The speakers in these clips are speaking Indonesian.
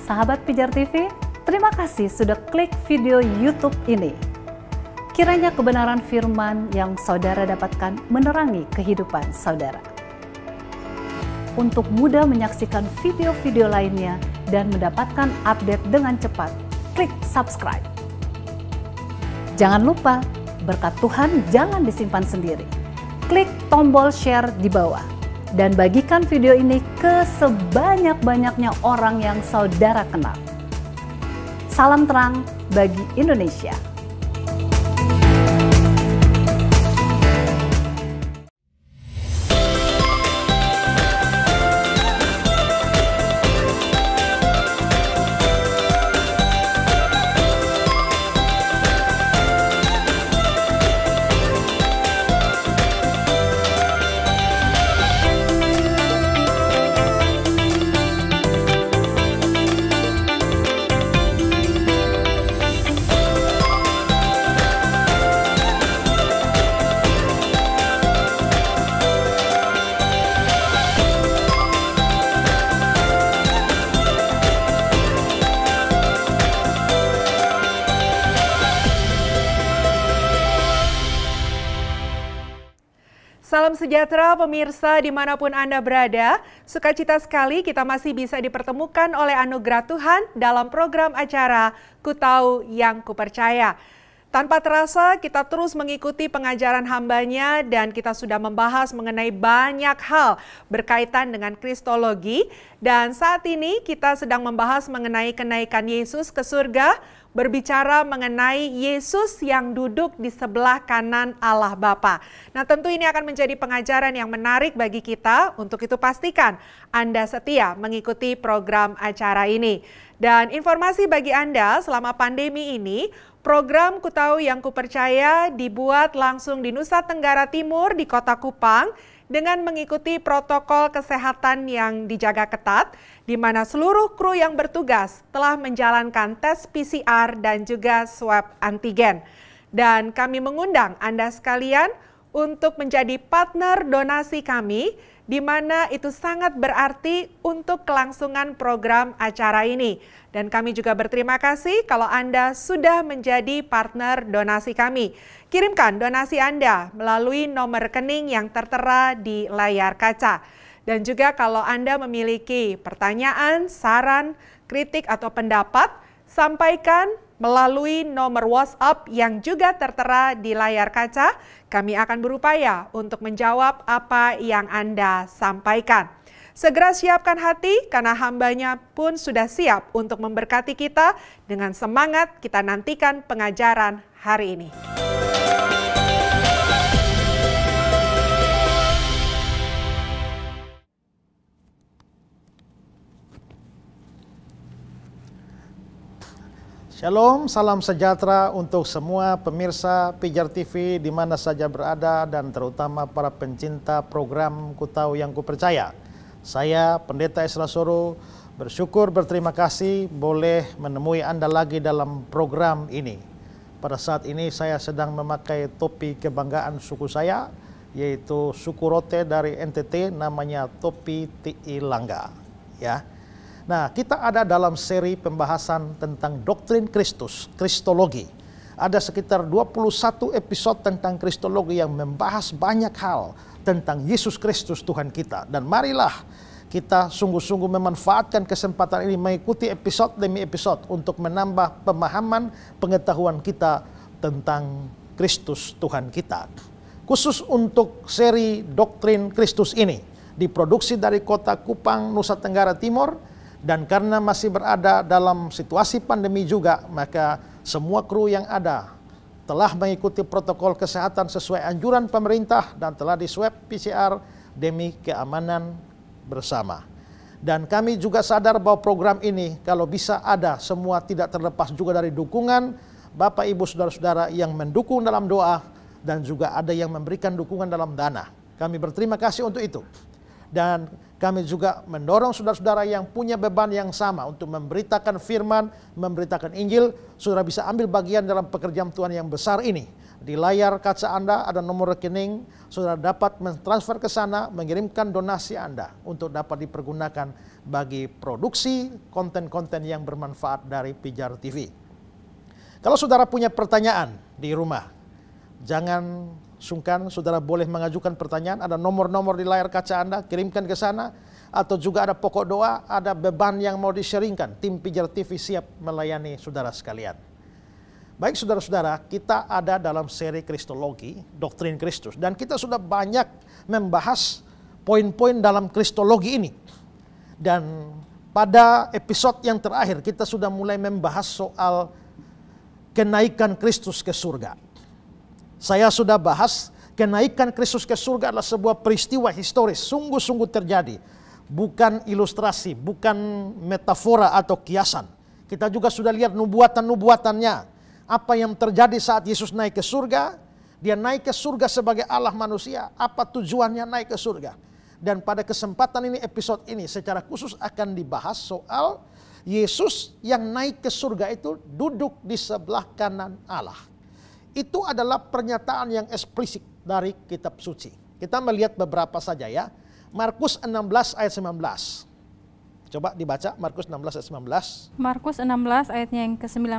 Sahabat Pijar TV, terima kasih sudah klik video YouTube ini. Kiranya kebenaran firman yang saudara dapatkan menerangi kehidupan saudara. Untuk mudah menyaksikan video-video lainnya dan mendapatkan update dengan cepat, klik subscribe. Jangan lupa, berkat Tuhan jangan disimpan sendiri. Klik tombol share di bawah dan bagikan video ini ke sebanyak-banyaknya orang yang saudara kenal. Salam terang bagi Indonesia. Salam sejahtera pemirsa dimanapun Anda berada, sukacita sekali kita masih bisa dipertemukan oleh anugerah Tuhan dalam program acara Ku Tahu Yang Kupercaya. Tanpa terasa kita terus mengikuti pengajaran hambanya dan kita sudah membahas mengenai banyak hal berkaitan dengan Kristologi. Dan saat ini kita sedang membahas mengenai kenaikan Yesus ke surga, berbicara mengenai Yesus yang duduk di sebelah kanan Allah Bapa. Nah, tentu ini akan menjadi pengajaran yang menarik bagi kita. Untuk itu pastikan Anda setia mengikuti program acara ini. Dan informasi bagi Anda selama pandemi ini, program Ku Tahu Yang Kupercaya dibuat langsung di Nusa Tenggara Timur di Kota Kupang dengan mengikuti protokol kesehatan yang dijaga ketat, di mana seluruh kru yang bertugas telah menjalankan tes PCR dan juga swab antigen. Dan kami mengundang Anda sekalian untuk menjadi partner donasi kami, di mana itu sangat berarti untuk kelangsungan program acara ini. Dan kami juga berterima kasih kalau Anda sudah menjadi partner donasi kami. Kirimkan donasi Anda melalui nomor rekening yang tertera di layar kaca. Dan juga kalau Anda memiliki pertanyaan, saran, kritik atau pendapat, sampaikan melalui nomor WhatsApp yang juga tertera di layar kaca. Kami akan berupaya untuk menjawab apa yang Anda sampaikan. Segera siapkan hati karena hambanya pun sudah siap untuk memberkati kita. Dengan semangat kita nantikan pengajaran hari ini. Shalom, salam sejahtera untuk semua pemirsa Pijar TV di mana saja berada dan terutama para pencinta program Ku Tahu Yang Kupercaya. Saya Pendeta Esra Soro bersyukur berterima kasih boleh menemui Anda lagi dalam program ini. Pada saat ini saya sedang memakai topi kebanggaan suku saya, yaitu suku Rote dari NTT, namanya topi TI Langga. Ya. Nah, kita ada dalam seri pembahasan tentang doktrin Kristus, Kristologi. Ada sekitar 21 episode tentang Kristologi yang membahas banyak hal tentang Yesus Kristus Tuhan kita. Dan marilah kita sungguh-sungguh memanfaatkan kesempatan ini mengikuti episode demi episode untuk menambah pemahaman pengetahuan kita tentang Kristus Tuhan kita. Khusus untuk seri doktrin Kristus ini, diproduksi dari kota Kupang, Nusa Tenggara Timur. Dan karena masih berada dalam situasi pandemi juga, maka semua kru yang ada telah mengikuti protokol kesehatan sesuai anjuran pemerintah dan telah diswab PCR demi keamanan bersama. Dan kami juga sadar bahwa program ini kalau bisa ada semua tidak terlepas juga dari dukungan Bapak Ibu Saudara-saudara yang mendukung dalam doa dan juga ada yang memberikan dukungan dalam dana. Kami berterima kasih untuk itu. Dan kami juga mendorong saudara-saudara yang punya beban yang sama untuk memberitakan firman, memberitakan Injil, saudara bisa ambil bagian dalam pekerjaan Tuhan yang besar ini. Di layar kaca Anda ada nomor rekening, saudara dapat mentransfer ke sana, mengirimkan donasi Anda untuk dapat dipergunakan bagi produksi konten-konten yang bermanfaat dari Pijar TV. Kalau saudara punya pertanyaan di rumah, jangan sungkan, saudara boleh mengajukan pertanyaan, ada nomor-nomor di layar kaca Anda, kirimkan ke sana, atau juga ada pokok doa, ada beban yang mau di-sharingkan, tim Pijar TV siap melayani saudara sekalian. Baik saudara-saudara, kita ada dalam seri Kristologi, Doktrin Kristus. Dan kita sudah banyak membahas poin-poin dalam Kristologi ini. Dan pada episode yang terakhir, kita sudah mulai membahas soal kenaikan Kristus ke surga. Saya sudah bahas kenaikan Kristus ke surga adalah sebuah peristiwa historis, sungguh-sungguh terjadi. Bukan ilustrasi, bukan metafora atau kiasan. Kita juga sudah lihat nubuatan-nubuatannya. Apa yang terjadi saat Yesus naik ke surga, dia naik ke surga sebagai Allah manusia. Apa tujuannya naik ke surga? Dan pada kesempatan ini, episode ini secara khusus akan dibahas soal Yesus yang naik ke surga itu duduk di sebelah kanan Allah. Itu adalah pernyataan yang eksplisit dari kitab suci. Kita melihat beberapa saja ya. Markus 16 ayat 19. Coba dibaca Markus 16 ayat 19. Markus 16 ayatnya yang ke-19.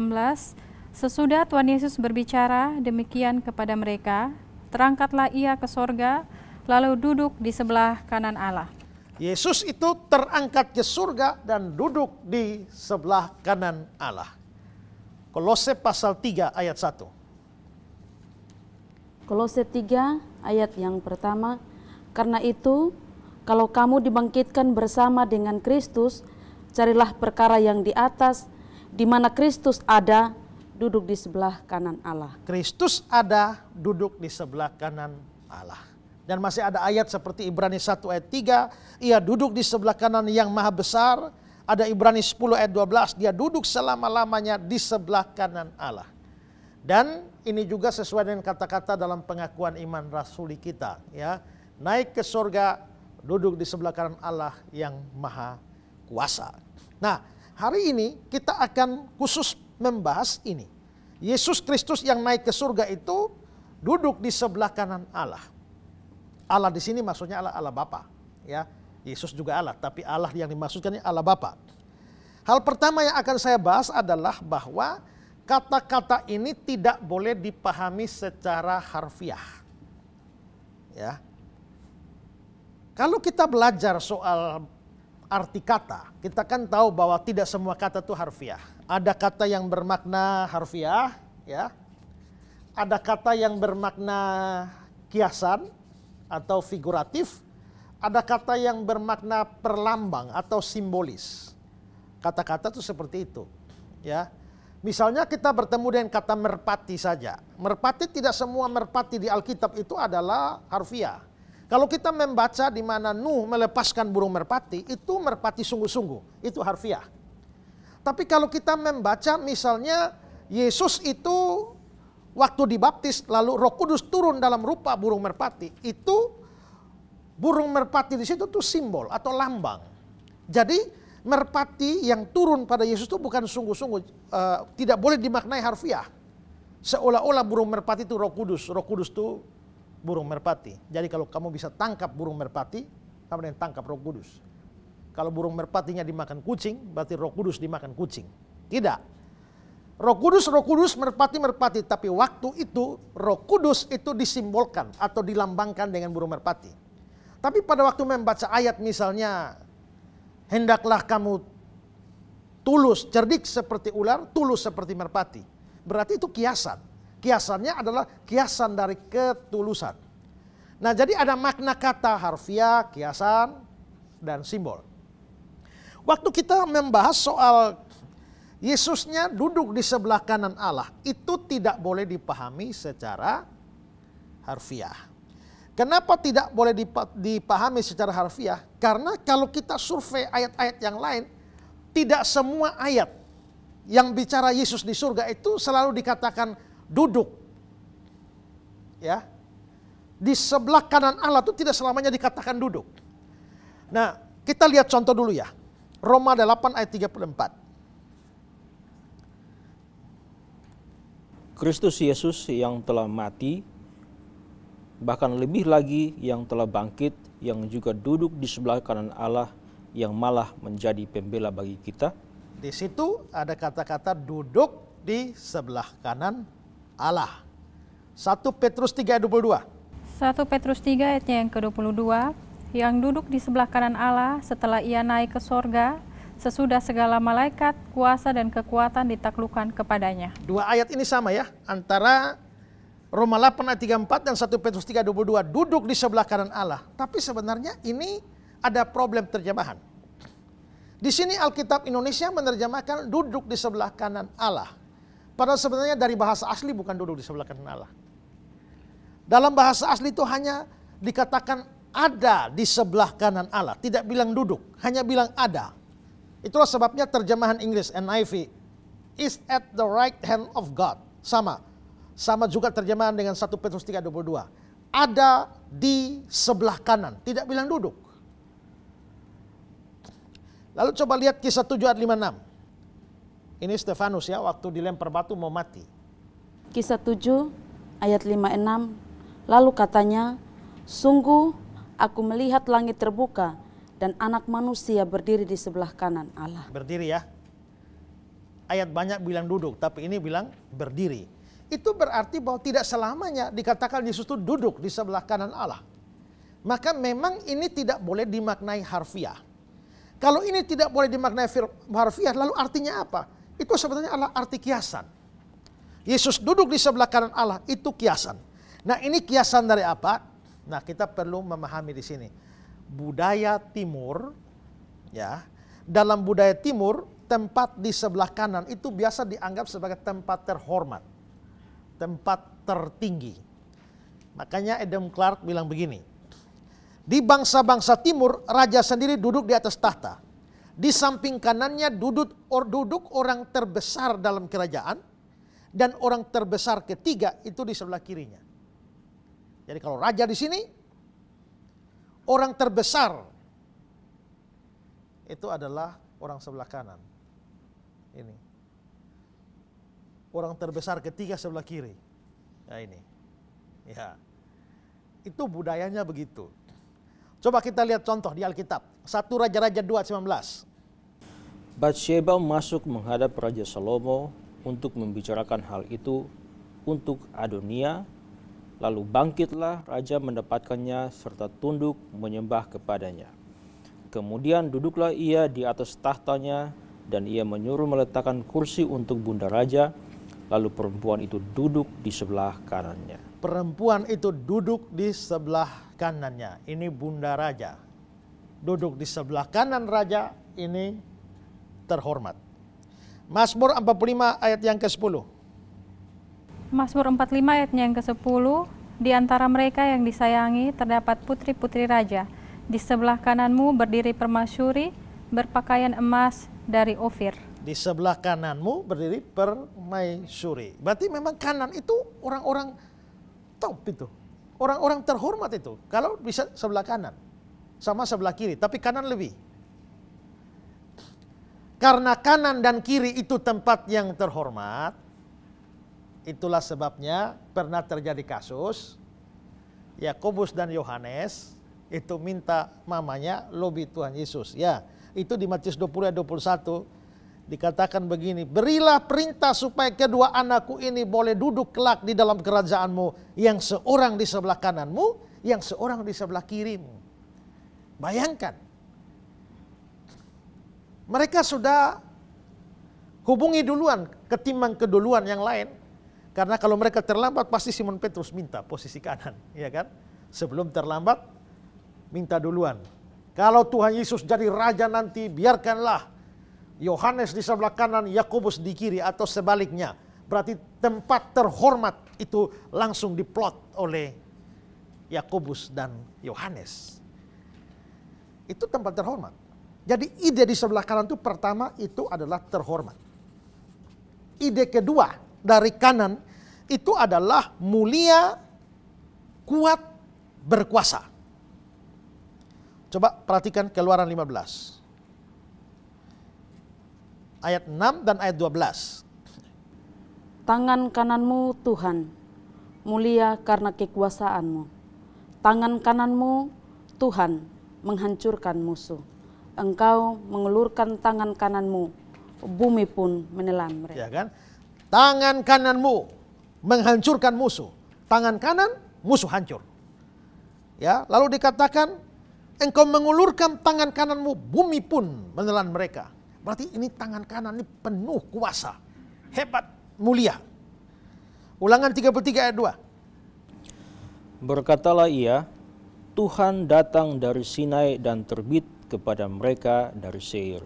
Sesudah Tuhan Yesus berbicara demikian kepada mereka, terangkatlah ia ke sorga, lalu duduk di sebelah kanan Allah. Yesus itu terangkat ke surga dan duduk di sebelah kanan Allah. Kolose pasal 3 ayat 1. Kolose 3 ayat yang pertama, karena itu kalau kamu dibangkitkan bersama dengan Kristus, carilah perkara yang di atas, di mana Kristus ada, duduk di sebelah kanan Allah. Kristus ada, duduk di sebelah kanan Allah. Dan masih ada ayat seperti Ibrani 1 ayat 3, ia duduk di sebelah kanan yang maha besar. Ada Ibrani 10 ayat 12, dia duduk selama-lamanya di sebelah kanan Allah. Dan ini juga sesuai dengan kata-kata dalam pengakuan iman rasuli kita. Ya, naik ke surga, duduk di sebelah kanan Allah yang maha kuasa. Nah, hari ini kita akan khusus membahas ini. Yesus Kristus yang naik ke surga itu duduk di sebelah kanan Allah. Allah di sini maksudnya Allah Bapa, ya. Yesus juga Allah, tapi Allah yang dimaksudkan ini Allah Bapa. Hal pertama yang akan saya bahas adalah bahwa kata-kata ini tidak boleh dipahami secara harfiah. Ya. Kalau kita belajar soal arti kata, kita kan tahu bahwa tidak semua kata itu harfiah. Ada kata yang bermakna harfiah, ya. Ada kata yang bermakna kiasan atau figuratif. Ada kata yang bermakna perlambang atau simbolis. Kata-kata itu seperti itu, ya. Misalnya kita bertemu dengan kata merpati saja. Merpati, tidak semua merpati di Alkitab itu adalah harfiah. Kalau kita membaca di mana Nuh melepaskan burung merpati, itu merpati sungguh-sungguh, itu harfiah. Tapi kalau kita membaca misalnya Yesus itu waktu dibaptis lalu Roh Kudus turun dalam rupa burung merpati, itu burung merpati di situ tuh simbol atau lambang. Jadi merpati yang turun pada Yesus itu bukan sungguh-sungguh, tidak boleh dimaknai harfiah. Seolah-olah burung merpati itu Roh Kudus, Roh Kudus itu burung merpati. Jadi kalau kamu bisa tangkap burung merpati, kamu yang tangkap Roh Kudus. Kalau burung merpatinya dimakan kucing, berarti Roh Kudus dimakan kucing. Tidak. Roh Kudus, merpati. Tapi waktu itu Roh Kudus itu disimbolkan atau dilambangkan dengan burung merpati. Tapi pada waktu membaca ayat misalnya, hendaklah kamu tulus, cerdik seperti ular, tulus seperti merpati. Berarti itu kiasan. Kiasannya adalah kiasan dari ketulusan. Nah, jadi ada makna kata harfiah, kiasan, dan simbol. Waktu kita membahas soal Yesusnya duduk di sebelah kanan Allah, itu tidak boleh dipahami secara harfiah. Kenapa tidak boleh dipahami secara harfiah? Karena kalau kita survei ayat-ayat yang lain, tidak semua ayat yang bicara Yesus di surga itu selalu dikatakan duduk. Ya. Di sebelah kanan Allah itu tidak selamanya dikatakan duduk. Nah, kita lihat contoh dulu ya. Roma 8 ayat 34. Kristus Yesus yang telah mati, bahkan lebih lagi yang telah bangkit, yang juga duduk di sebelah kanan Allah, yang malah menjadi pembela bagi kita. Di situ ada kata-kata duduk di sebelah kanan Allah. 1 Petrus 3 ayat 22. 1 Petrus 3 ayatnya yang ke-22, yang duduk di sebelah kanan Allah setelah ia naik ke sorga, sesudah segala malaikat, kuasa dan kekuatan ditaklukkan kepadanya. Dua ayat ini sama ya, antara Roma 8 ayat 34 dan 1 Petrus 3 ayat 22, duduk di sebelah kanan Allah. Tapi sebenarnya ini ada problem terjemahan. Di sini Alkitab Indonesia menerjemahkan duduk di sebelah kanan Allah. Padahal sebenarnya dari bahasa asli bukan duduk di sebelah kanan Allah. Dalam bahasa asli itu hanya dikatakan ada di sebelah kanan Allah. Tidak bilang duduk, hanya bilang ada. Itulah sebabnya terjemahan Inggris NIV is at the right hand of God. Sama juga terjemahan dengan 1 Petrus 3:22. Ada di sebelah kanan, tidak bilang duduk. Lalu coba lihat Kisah 7 ayat 56. Ini Stefanus ya, waktu dilempar batu mau mati. Kisah 7 ayat 56, lalu katanya, sungguh aku melihat langit terbuka dan anak manusia berdiri di sebelah kanan Allah. Berdiri ya. Ayat banyak bilang duduk, tapi ini bilang berdiri. Itu berarti bahwa tidak selamanya dikatakan Yesus itu duduk di sebelah kanan Allah. Maka memang ini tidak boleh dimaknai harfiah. Kalau ini tidak boleh dimaknai harfiah, lalu artinya apa? Itu sebenarnya adalah arti kiasan. Yesus duduk di sebelah kanan Allah, itu kiasan. Nah, ini kiasan dari apa? Nah, kita perlu memahami di sini. Budaya timur, ya, dalam budaya timur, tempat di sebelah kanan itu biasa dianggap sebagai tempat terhormat, tempat tertinggi. Makanya Adam Clark bilang begini, di bangsa-bangsa timur, raja sendiri duduk di atas tahta. Di samping kanannya duduk orang terbesar dalam kerajaan, dan orang terbesar ketiga itu di sebelah kirinya. Jadi kalau raja di sini, orang terbesar itu adalah orang sebelah kanan. Ini. Orang terbesar ketiga sebelah kiri. Nah ini. Ya. Itu budayanya begitu. Coba kita lihat contoh di Alkitab. 1 Raja-Raja 2:19. Batsheba masuk menghadap Raja Salomo untuk membicarakan hal itu untuk Adonia. Lalu bangkitlah raja mendapatkannya serta tunduk menyembah kepadanya. Kemudian duduklah ia di atas tahtanya dan ia menyuruh meletakkan kursi untuk bunda raja. Lalu perempuan itu duduk di sebelah kanannya. Perempuan itu duduk di sebelah kanannya. Ini bunda raja. Duduk di sebelah kanan raja, ini terhormat. Mazmur 45 ayat yang ke-10. Mazmur 45 ayatnya yang ke-10, di antara mereka yang disayangi terdapat putri-putri raja. Di sebelah kananmu berdiri permasyuri, berpakaian emas dari Ofir. Di sebelah kananmu berdiri permaisuri. Berarti memang kanan itu orang-orang top itu. Orang-orang terhormat itu. Kalau bisa sebelah kanan. Sama sebelah kiri, tapi kanan lebih. Karena kanan dan kiri itu tempat yang terhormat, itulah sebabnya pernah terjadi kasus Yakobus dan Yohanes itu minta mamanya lobi Tuhan Yesus. Ya, itu di Matius 20 ayat 21 dikatakan begini, berilah perintah supaya kedua anakku ini boleh duduk kelak di dalam kerajaanmu, yang seorang di sebelah kananmu, yang seorang di sebelah kirimu. Bayangkan. Mereka sudah hubungi duluan ketimbang keduluan yang lain. Karena kalau mereka terlambat pasti Simon Petrus minta posisi kanan, ya kan? Sebelum terlambat minta duluan. Kalau Tuhan Yesus jadi raja nanti, biarkanlah Yohanes di sebelah kanan, Yakobus di kiri, atau sebaliknya. Berarti tempat terhormat itu langsung diplot oleh Yakobus dan Yohanes. Itu tempat terhormat. Jadi ide di sebelah kanan itu pertama itu adalah terhormat. Ide kedua dari kanan itu adalah mulia, kuat, berkuasa. Coba perhatikan Keluaran 15. Ayat 6 dan ayat 12. Tangan kananmu Tuhan, mulia karena kekuasaan-Mu. Tangan kananmu Tuhan menghancurkan musuh. Engkau mengulurkan tangan kananmu, bumi pun menelan mereka. Ya kan? Tangan kananmu menghancurkan musuh. Tangan kanan musuh hancur. Ya, lalu dikatakan engkau mengulurkan tangan kananmu, bumi pun menelan mereka. Berarti ini tangan kanan ini penuh kuasa, hebat, mulia. Ulangan 33 ayat 2. Berkatalah ia, Tuhan datang dari Sinai dan terbit kepada mereka dari Seir.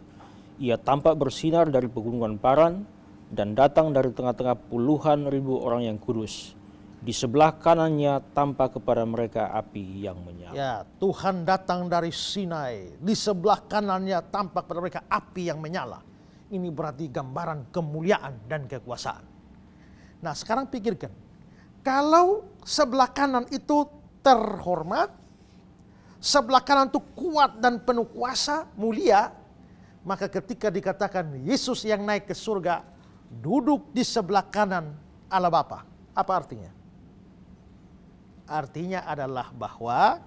Ia tampak bersinar dari pegunungan Paran dan datang dari tengah-tengah puluhan ribu orang yang kudus. Di sebelah kanannya tampak kepada mereka api yang menyala. Ya, Tuhan datang dari Sinai. Di sebelah kanannya tampak pada mereka api yang menyala. Ini berarti gambaran kemuliaan dan kekuasaan. Nah, sekarang pikirkan. Kalau sebelah kanan itu terhormat, sebelah kanan itu kuat dan penuh kuasa, mulia, maka ketika dikatakan Yesus yang naik ke surga, duduk di sebelah kanan Allah Bapa. Apa artinya? Artinya adalah bahwa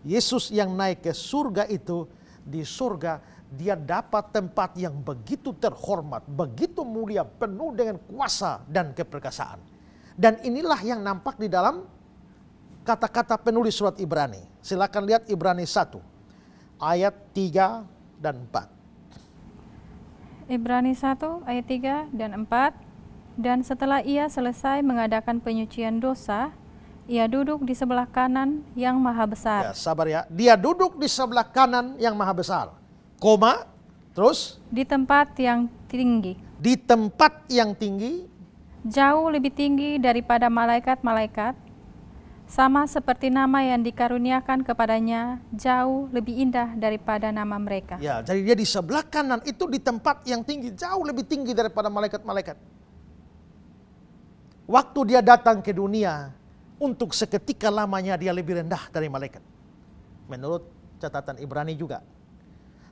Yesus yang naik ke surga itu, di surga dia dapat tempat yang begitu terhormat, begitu mulia, penuh dengan kuasa dan keperkasaan. Dan inilah yang nampak di dalam kata-kata penulis surat Ibrani. Silakan lihat Ibrani 1 ayat 3 dan 4. Ibrani 1 ayat 3 dan 4. Dan setelah ia selesai mengadakan penyucian dosa, ia duduk di sebelah kanan yang maha besar. Ya, sabar ya. Dia duduk di sebelah kanan yang maha besar. Koma, terus? Di tempat yang tinggi. Di tempat yang tinggi. Jauh lebih tinggi daripada malaikat-malaikat. Sama seperti nama yang dikaruniakan kepadanya, jauh lebih indah daripada nama mereka. Ya, jadi dia di sebelah kanan itu di tempat yang tinggi, jauh lebih tinggi daripada malaikat-malaikat. Waktu dia datang ke dunia, untuk seketika lamanya dia lebih rendah dari malaikat. Menurut catatan Ibrani juga.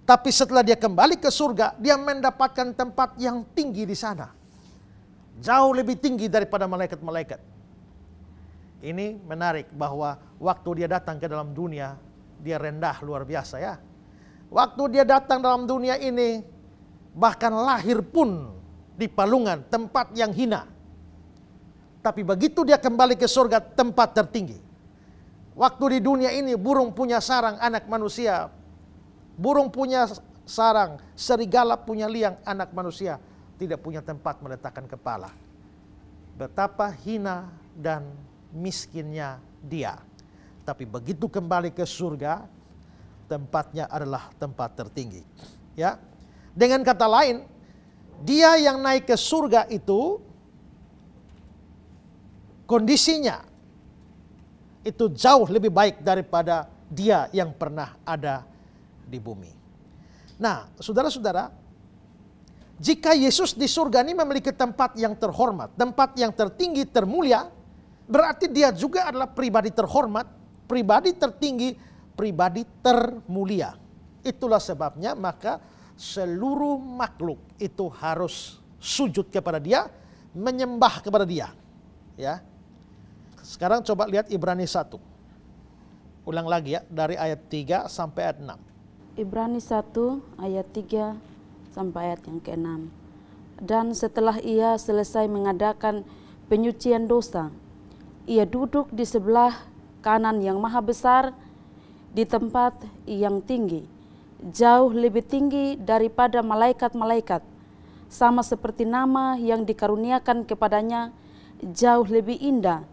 Tapi setelah dia kembali ke surga, dia mendapatkan tempat yang tinggi di sana. Jauh lebih tinggi daripada malaikat-malaikat. Ini menarik bahwa waktu dia datang ke dalam dunia, dia rendah luar biasa ya. Waktu dia datang dalam dunia ini, bahkan lahir pun di palungan, tempat yang hina. Tapi begitu dia kembali ke surga, tempat tertinggi. Waktu di dunia ini burung punya sarang, anak manusia. Burung punya sarang, serigala punya liang, anak manusia tidak punya tempat meletakkan kepala. Betapa hina dan miskinnya dia. Tapi begitu kembali ke surga, tempatnya adalah tempat tertinggi. Ya, dengan kata lain, dia yang naik ke surga itu kondisinya itu jauh lebih baik daripada dia yang pernah ada di bumi. Nah, saudara-saudara, jika Yesus di surga ini memiliki tempat yang terhormat, tempat yang tertinggi, termulia, berarti dia juga adalah pribadi terhormat, pribadi tertinggi, pribadi termulia. Itulah sebabnya maka seluruh makhluk itu harus sujud kepada dia, menyembah kepada dia. Ya. Sekarang coba lihat Ibrani 1. Ulang lagi ya, dari ayat 3 sampai ayat 6. Ibrani 1 ayat 3 sampai ayat yang ke-6. Dan setelah ia selesai mengadakan penyucian dosa, ia duduk di sebelah kanan yang maha besar di tempat yang tinggi, jauh lebih tinggi daripada malaikat-malaikat, sama seperti nama yang dikaruniakan kepadanya, jauh lebih indah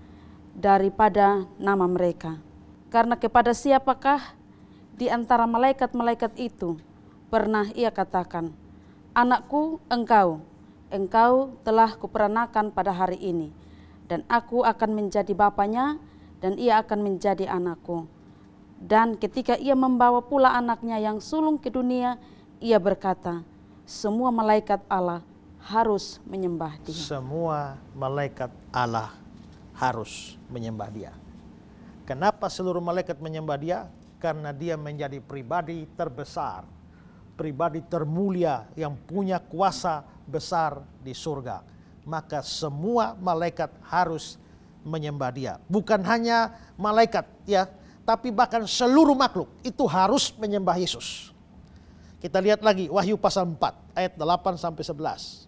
daripada nama mereka. Karena kepada siapakah di antara malaikat-malaikat itu pernah ia katakan, anakku engkau telah kuperanakan pada hari ini, dan aku akan menjadi bapanya, dan ia akan menjadi anakku. Dan ketika ia membawa pula anaknya yang sulung ke dunia, ia berkata, semua malaikat Allah harus menyembah dia. Semua malaikat Allah harus menyembah dia. Kenapa seluruh malaikat menyembah dia? Karena dia menjadi pribadi terbesar, pribadi termulia yang punya kuasa besar di surga. maka semua malaikat harus menyembah dia. Bukan hanya malaikat ya, tapi bahkan seluruh makhluk itu harus menyembah Yesus. Kita lihat lagi Wahyu pasal 4 ayat 8 sampai 11.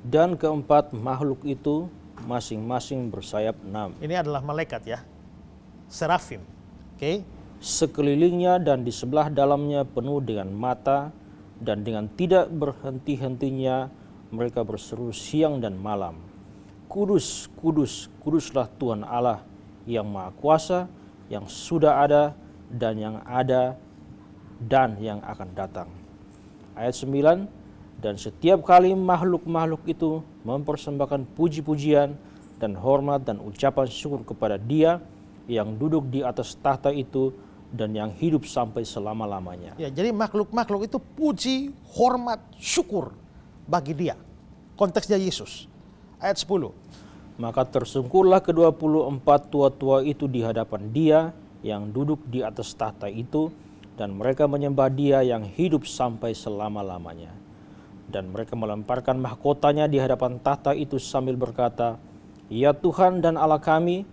Dan keempat makhluk itu masing-masing bersayap 6. Ini adalah malaikat ya, serafim. Oke. Sekelilingnya dan di sebelah dalamnya penuh dengan mata, dan dengan tidak berhenti-hentinya mereka berseru siang dan malam, Kudus, kudus, kuduslah Tuhan Allah yang Maha Kuasa, yang sudah ada dan yang ada dan yang akan datang. Ayat 9, dan setiap kali makhluk-makhluk itu mempersembahkan puji-pujian dan hormat dan ucapan syukur kepada Dia yang duduk di atas tahta itu dan yang hidup sampai selama-lamanya. Ya, jadi makhluk-makhluk itu puji, hormat, syukur bagi Dia. Konteksnya Yesus. Ayat 10. Maka tersungkurlah ke-24 tua-tua itu di hadapan Dia yang duduk di atas tahta itu, dan mereka menyembah Dia yang hidup sampai selama-lamanya. Dan mereka melemparkan mahkotanya di hadapan tahta itu sambil berkata, Ya Tuhan dan Allah kami,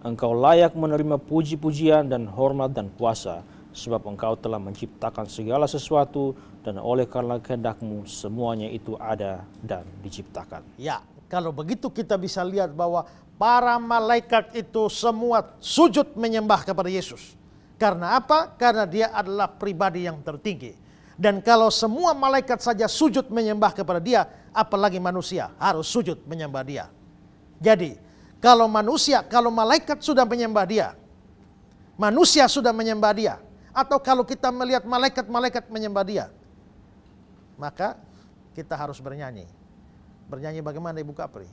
Engkau layak menerima puji-pujian dan hormat dan kuasa, sebab Engkau telah menciptakan segala sesuatu, dan oleh karena kehendak-Mu semuanya itu ada dan diciptakan. Ya, kalau begitu kita bisa lihat bahwa para malaikat itu semua sujud menyembah kepada Yesus. Karena apa? Karena Dia adalah pribadi yang tertinggi. Dan kalau semua malaikat saja sujud menyembah kepada Dia, apalagi manusia harus sujud menyembah Dia. Jadi, kalau manusia, kalau malaikat sudah menyembah Dia, manusia sudah menyembah Dia, atau kalau kita melihat malaikat-malaikat menyembah Dia, maka kita harus bernyanyi. Bernyanyi bagaimana Ibu Kapri?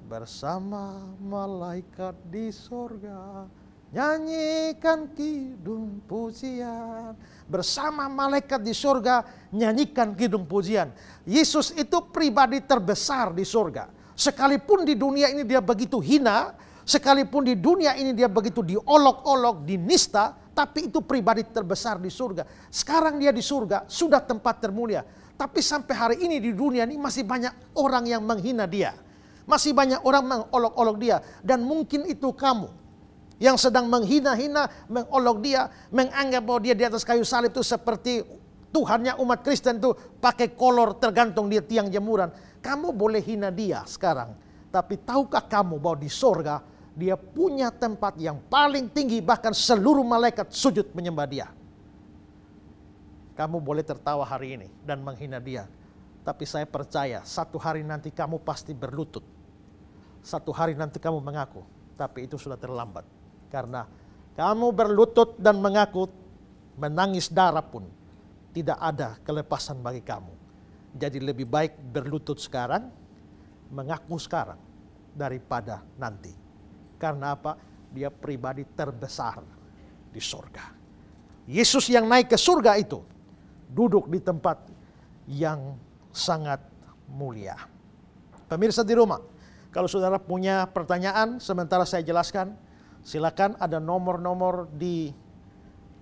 Bersama malaikat di sorga, nyanyikan kidung pujian. Bersama malaikat di sorga, nyanyikan kidung pujian. Yesus itu pribadi terbesar di sorga. Sekalipun di dunia ini Dia begitu hina, sekalipun di dunia ini Dia begitu diolok-olok, dinista, tapi itu pribadi terbesar di surga. Sekarang Dia di surga, sudah tempat termulia. Tapi sampai hari ini di dunia ini masih banyak orang yang menghina Dia. Masih banyak orang mengolok-olok Dia. Dan mungkin itu kamu yang sedang menghina-hina, mengolok Dia, menganggap bahwa Dia di atas kayu salib itu seperti Tuhannya umat Kristen itu pakai kolor tergantung di tiang jemuran. Kamu boleh hina Dia sekarang. Tapi tahukah kamu bahwa di sorga Dia punya tempat yang paling tinggi, bahkan seluruh malaikat sujud menyembah Dia. Kamu boleh tertawa hari ini dan menghina Dia. Tapi saya percaya satu hari nanti kamu pasti berlutut. Satu hari nanti kamu mengaku. Tapi itu sudah terlambat. Karena kamu berlutut dan mengaku, menangis darah pun tidak ada kelepasan bagi kamu. Jadi lebih baik berlutut sekarang, mengaku sekarang, daripada nanti. Karena apa? Dia pribadi terbesar di surga. Yesus yang naik ke surga itu duduk di tempat yang sangat mulia. Pemirsa di rumah, kalau saudara punya pertanyaan sementara saya jelaskan, silakan ada nomor-nomor di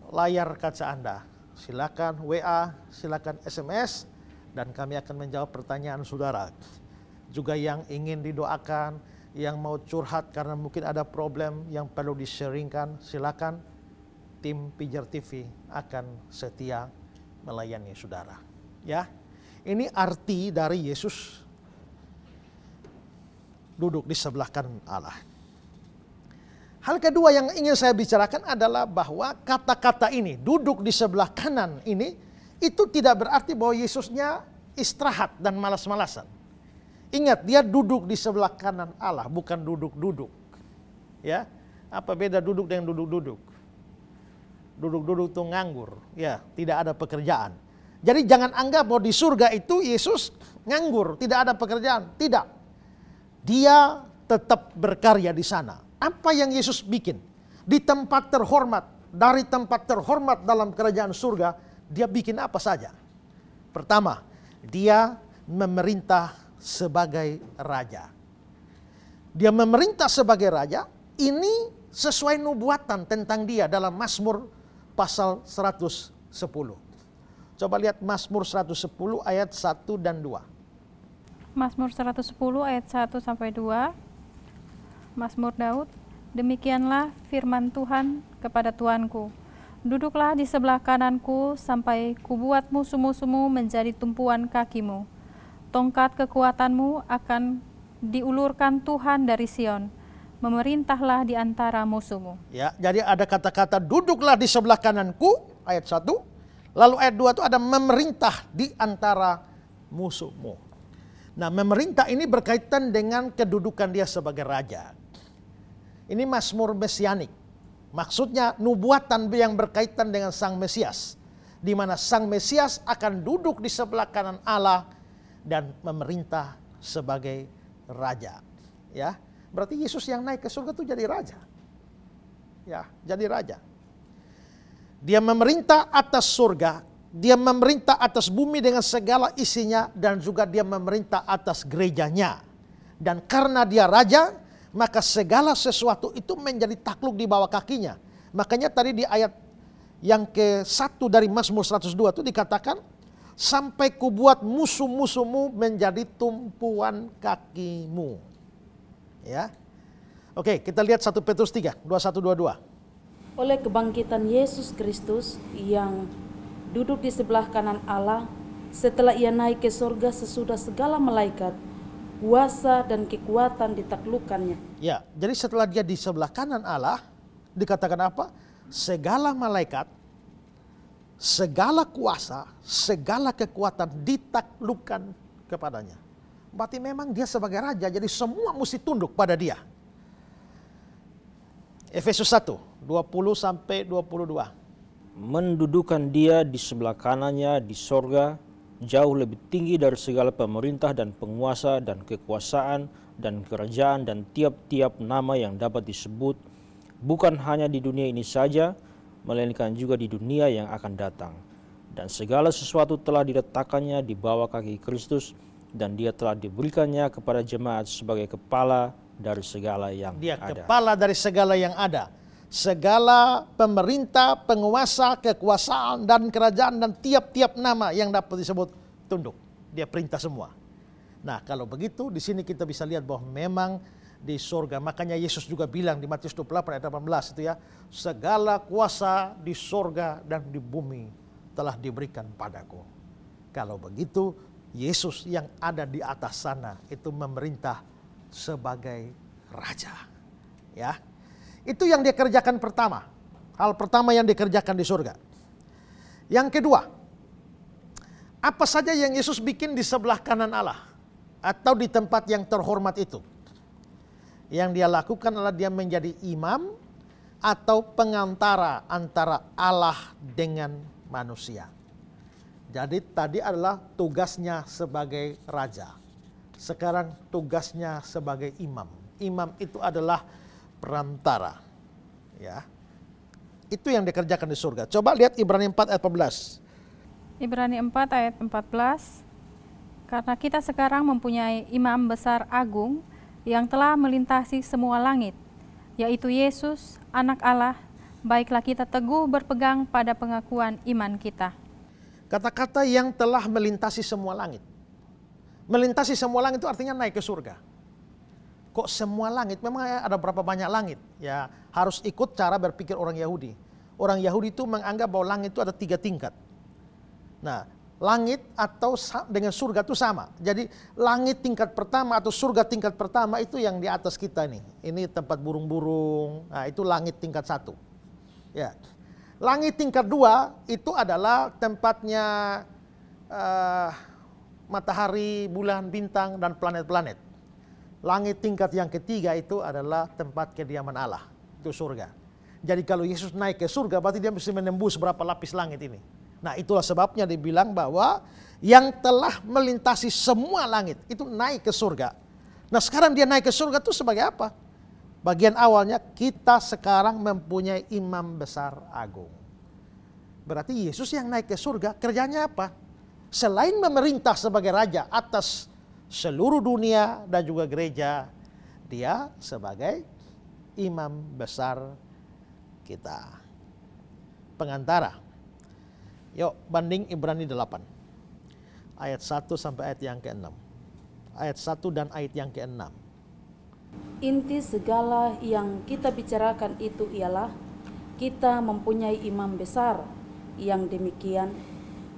layar kaca Anda. Silakan WA, silakan SMS, dan kami akan menjawab pertanyaan saudara. Juga yang ingin didoakan, yang mau curhat karena mungkin ada problem yang perlu di-sharingkan, silakan. Tim Pijar TV akan setia melayani saudara. Ya, ini arti dari Yesus duduk di sebelah kanan Allah. Hal kedua yang ingin saya bicarakan adalah bahwa kata-kata ini, duduk di sebelah kanan ini, itu tidak berarti bahwa Yesusnya istirahat dan malas-malasan. Ingat, Dia duduk di sebelah kanan Allah, bukan duduk-duduk. Ya, apa beda duduk dengan duduk-duduk? Duduk-duduk itu nganggur, ya, tidak ada pekerjaan. Jadi jangan anggap bahwa di surga itu Yesus nganggur, tidak ada pekerjaan. Tidak. Dia tetap berkarya di sana. Apa yang Yesus bikin? Di tempat terhormat, dari tempat terhormat dalam kerajaan surga, Dia bikin apa saja? Pertama, Dia memerintah sebagai raja. Dia memerintah sebagai raja, ini sesuai nubuatan tentang Dia dalam Mazmur pasal 110. Coba lihat Mazmur 110 ayat 1 dan 2. Mazmur 110 ayat 1 sampai 2. Mazmur Daud, demikianlah firman Tuhan kepada Tuanku, duduklah di sebelah kananku sampai kubuat musuh-musuhmu menjadi tumpuan kakimu. Tongkat kekuatanmu akan diulurkan Tuhan dari Sion, memerintahlah di antara musuhmu. Ya, jadi ada kata-kata duduklah di sebelah kananku, ayat 1. Lalu ayat 2 itu ada memerintah di antara musuhmu. Nah, memerintah ini berkaitan dengan kedudukan dia sebagai raja. Ini Mazmur mesianik. Maksudnya nubuatan yang berkaitan dengan Sang Mesias, di mana Sang Mesias akan duduk di sebelah kanan Allah dan memerintah sebagai raja. Ya, berarti Yesus yang naik ke surga itu jadi raja. Ya, jadi raja. Dia memerintah atas surga, dia memerintah atas bumi dengan segala isinya, dan juga dia memerintah atas gerejanya. Dan karena dia raja, maka segala sesuatu itu menjadi takluk di bawah kakinya. Makanya tadi di ayat yang ke-1 dari Mazmur 102 itu dikatakan, sampai kubuat musuh-musuhmu menjadi tumpuan kakimu. Ya. Oke, kita lihat 1 Petrus 3, 21-22. Oleh kebangkitan Yesus Kristus yang duduk di sebelah kanan Allah, setelah ia naik ke surga sesudah segala malaikat, kuasa dan kekuatan ditaklukkannya. Ya, jadi setelah dia di sebelah kanan Allah, dikatakan apa? Segala malaikat, segala kuasa, segala kekuatan ditaklukkan kepadanya. Berarti memang dia sebagai raja, jadi semua mesti tunduk pada dia. Efesus 1, 20-22. Mendudukan dia di sebelah kanannya di sorga, jauh lebih tinggi dari segala pemerintah dan penguasa dan kekuasaan dan kerajaan dan tiap-tiap nama yang dapat disebut, bukan hanya di dunia ini saja, melainkan juga di dunia yang akan datang. Dan segala sesuatu telah diletakkannya di bawah kaki Kristus, dan dia telah diberikannya kepada jemaat sebagai kepala dari segala yang Dia ada. kepala dari segala yang ada. Segala pemerintah, penguasa, kekuasaan, dan kerajaan, dan tiap-tiap nama yang dapat disebut tunduk. Dia perintah semua. Nah, kalau begitu di sini kita bisa lihat bahwa memang di surga. Makanya Yesus juga bilang di Matius 28 ayat 18 itu ya, segala kuasa di surga dan di bumi telah diberikan padaku. Kalau begitu, Yesus yang ada di atas sana itu memerintah sebagai raja. Ya. Itu yang dia kerjakan pertama. Hal pertama yang dikerjakan di surga. Yang kedua, apa saja yang Yesus bikin di sebelah kanan Allah atau di tempat yang terhormat itu? Yang dia lakukan adalah dia menjadi imam atau pengantara antara Allah dengan manusia. Jadi tadi adalah tugasnya sebagai raja. Sekarang tugasnya sebagai imam. Imam itu adalah perantara. Ya. Itu yang dikerjakan di surga. Coba lihat Ibrani 4 ayat 14. Ibrani 4 ayat 14. Karena kita sekarang mempunyai imam besar agung yang telah melintasi semua langit, yaitu Yesus, anak Allah, baiklah kita teguh berpegang pada pengakuan iman kita. Kata-kata yang telah melintasi semua langit. Melintasi semua langit itu artinya naik ke surga. Kok semua langit? Memang ada berapa banyak langit? Ya, harus ikut cara berpikir orang Yahudi. Orang Yahudi itu menganggap bahwa langit itu ada 3 tingkat. Nah, langit atau dengan surga itu sama. Jadi langit tingkat pertama atau surga tingkat pertama itu yang di atas kita nih. Ini tempat burung-burung. Nah, itu langit tingkat 1. Ya. Langit tingkat 2 itu adalah tempatnya matahari, bulan, bintang, dan planet-planet. Langit tingkat yang ketiga itu adalah tempat kediaman Allah. Itu surga. Jadi kalau Yesus naik ke surga, berarti dia mesti menembus berapa lapis langit ini. Nah, itulah sebabnya dibilang bahwa yang telah melintasi semua langit itu naik ke surga. Nah, sekarang dia naik ke surga itu sebagai apa? Bagian awalnya, kita sekarang mempunyai imam besar agung. Berarti Yesus yang naik ke surga, kerjanya apa? Selain memerintah sebagai raja atas seluruh dunia dan juga gereja, dia sebagai imam besar kita. Pengantara. Yuk banding Ibrani 8. Ayat 1 sampai ayat yang ke-6. ayat 1 dan ayat yang ke-6. Inti segala yang kita bicarakan itu ialah kita mempunyai imam besar yang demikian,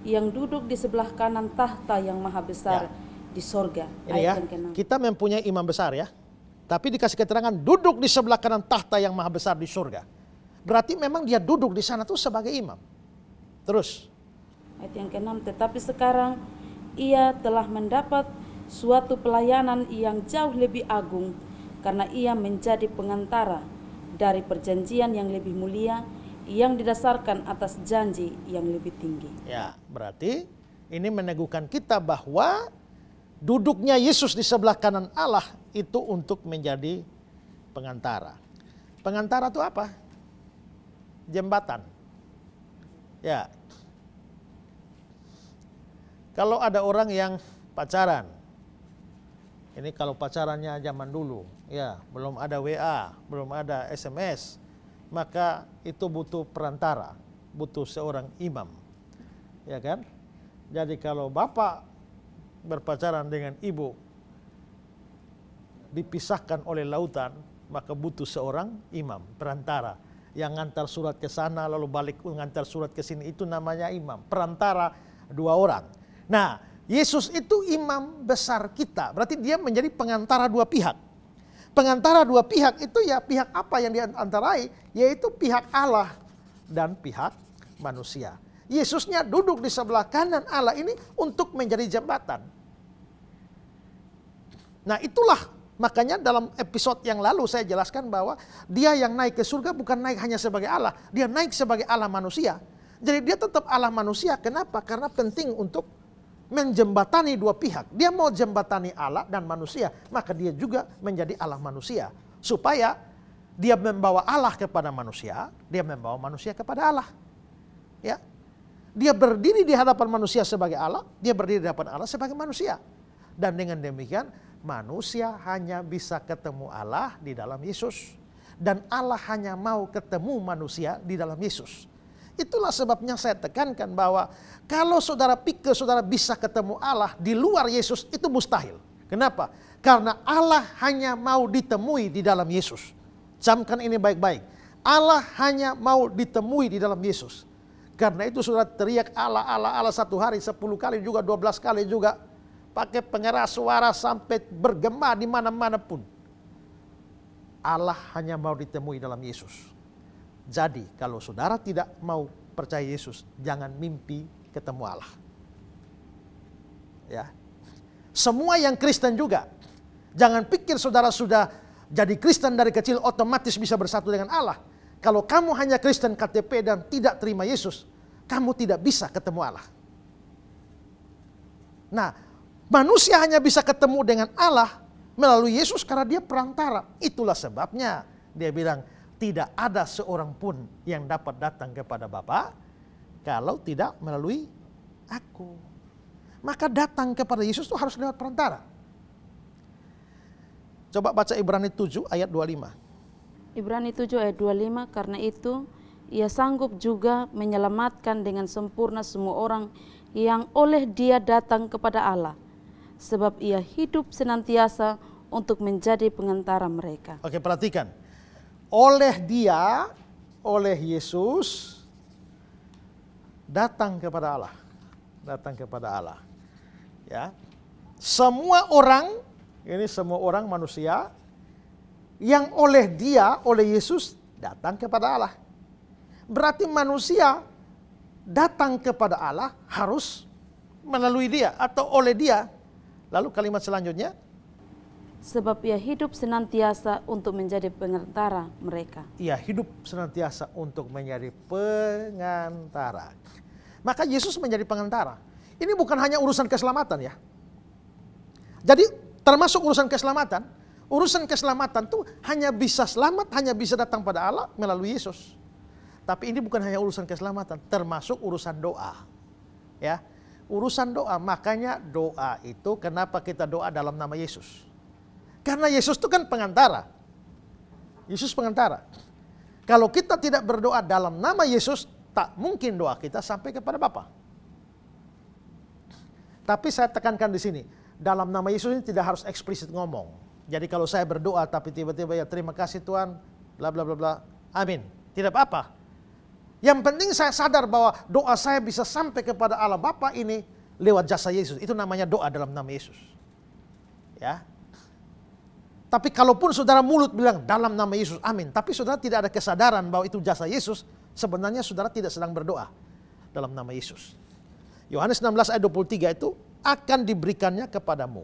yang duduk di sebelah kanan tahta yang maha besar di sorga. Ini ya, kita mempunyai imam besar ya. Tapi dikasih keterangan duduk di sebelah kanan tahta yang maha besar di surga. Berarti memang dia duduk di sana tuh sebagai imam. Terus. Ayat yang ke-6, tetapi sekarang ia telah mendapat suatu pelayanan yang jauh lebih agung karena ia menjadi pengantara dari perjanjian yang lebih mulia yang didasarkan atas janji yang lebih tinggi. Ya, berarti ini meneguhkan kita bahwa duduknya Yesus di sebelah kanan Allah itu untuk menjadi pengantara. Pengantara itu apa? Jembatan. Ya. Kalau ada orang yang pacaran, ini kalau pacarannya zaman dulu, ya belum ada WA, belum ada SMS, maka itu butuh perantara, butuh seorang imam, ya kan? Jadi kalau bapak berpacaran dengan ibu dipisahkan oleh lautan, maka butuh seorang imam, perantara yang ngantar surat ke sana lalu balik ngantar surat ke sini, itu namanya imam, perantara dua orang. Nah, Yesus itu imam besar kita, berarti dia menjadi pengantara dua pihak. Pengantara dua pihak itu ya pihak apa yang diantarai, yaitu pihak Allah dan pihak manusia. Yesusnya duduk di sebelah kanan Allah ini untuk menjadi jembatan. Nah itulah makanya dalam episode yang lalu saya jelaskan bahwa dia yang naik ke surga bukan naik hanya sebagai Allah, dia naik sebagai Allah manusia. Jadi dia tetap Allah manusia, kenapa? Karena penting untuk menjembatani dua pihak. Dia mau jembatani Allah dan manusia, maka dia juga menjadi Allah manusia. Supaya dia membawa Allah kepada manusia, dia membawa manusia kepada Allah. Ya. Dia berdiri di hadapan manusia sebagai Allah, dia berdiri di hadapan Allah sebagai manusia. Dan dengan demikian, manusia hanya bisa ketemu Allah di dalam Yesus. Dan Allah hanya mau ketemu manusia di dalam Yesus. Itulah sebabnya saya tekankan bahwa kalau saudara pikir saudara bisa ketemu Allah di luar Yesus, itu mustahil. Kenapa? Karena Allah hanya mau ditemui di dalam Yesus. Camkan ini baik-baik. Allah hanya mau ditemui di dalam Yesus. Karena itu saudara teriak Allah, Allah, Allah satu hari 10 kali juga, 12 kali juga. Pakai pengeras suara sampai bergema di mana-mana pun. Allah hanya mau ditemui dalam Yesus. Jadi kalau saudara tidak mau percaya Yesus, jangan mimpi ketemu Allah. Ya. Semua yang Kristen juga, jangan pikir saudara sudah jadi Kristen dari kecil otomatis bisa bersatu dengan Allah. Kalau kamu hanya Kristen KTP dan tidak terima Yesus, kamu tidak bisa ketemu Allah. Nah, manusia hanya bisa ketemu dengan Allah melalui Yesus karena dia perantara. Itulah sebabnya dia bilang, tidak ada seorang pun yang dapat datang kepada Bapa kalau tidak melalui aku. Maka datang kepada Yesus itu harus lewat perantara. Coba baca Ibrani 7 ayat 25. Ibrani 7 ayat 25, karena itu ia sanggup juga menyelamatkan dengan sempurna semua orang yang oleh dia datang kepada Allah. Sebab ia hidup senantiasa untuk menjadi pengantara mereka. Oke, perhatikan. Oleh dia, oleh Yesus, datang kepada Allah. Datang kepada Allah. Ya. Semua orang, ini semua orang manusia, yang oleh dia, oleh Yesus, datang kepada Allah. Berarti manusia datang kepada Allah harus melalui dia atau oleh dia. Lalu kalimat selanjutnya, sebab ia hidup senantiasa untuk menjadi pengantara mereka. Ia hidup senantiasa untuk menjadi pengantara. Maka Yesus menjadi pengantara. Ini bukan hanya urusan keselamatan ya. Jadi termasuk urusan keselamatan. Urusan keselamatan itu hanya bisa selamat, hanya bisa datang pada Allah melalui Yesus. Tapi ini bukan hanya urusan keselamatan, termasuk urusan doa. Ya, urusan doa. Makanya doa itu kenapa kita doa dalam nama Yesus? Karena Yesus itu kan pengantara. Yesus pengantara. Kalau kita tidak berdoa dalam nama Yesus, tak mungkin doa kita sampai kepada Bapa. Tapi saya tekankan di sini, dalam nama Yesus ini tidak harus eksplisit ngomong. Jadi kalau saya berdoa tapi tiba-tiba ya terima kasih Tuhan, bla bla bla bla, amin. Tidak apa-apa. Yang penting saya sadar bahwa doa saya bisa sampai kepada Allah Bapa ini lewat jasa Yesus. Itu namanya doa dalam nama Yesus. Ya. Tapi kalaupun saudara mulut bilang dalam nama Yesus, amin. Tapi saudara tidak ada kesadaran bahwa itu jasa Yesus, sebenarnya saudara tidak sedang berdoa dalam nama Yesus. Yohanes 16 ayat 23 itu akan diberikannya kepadamu.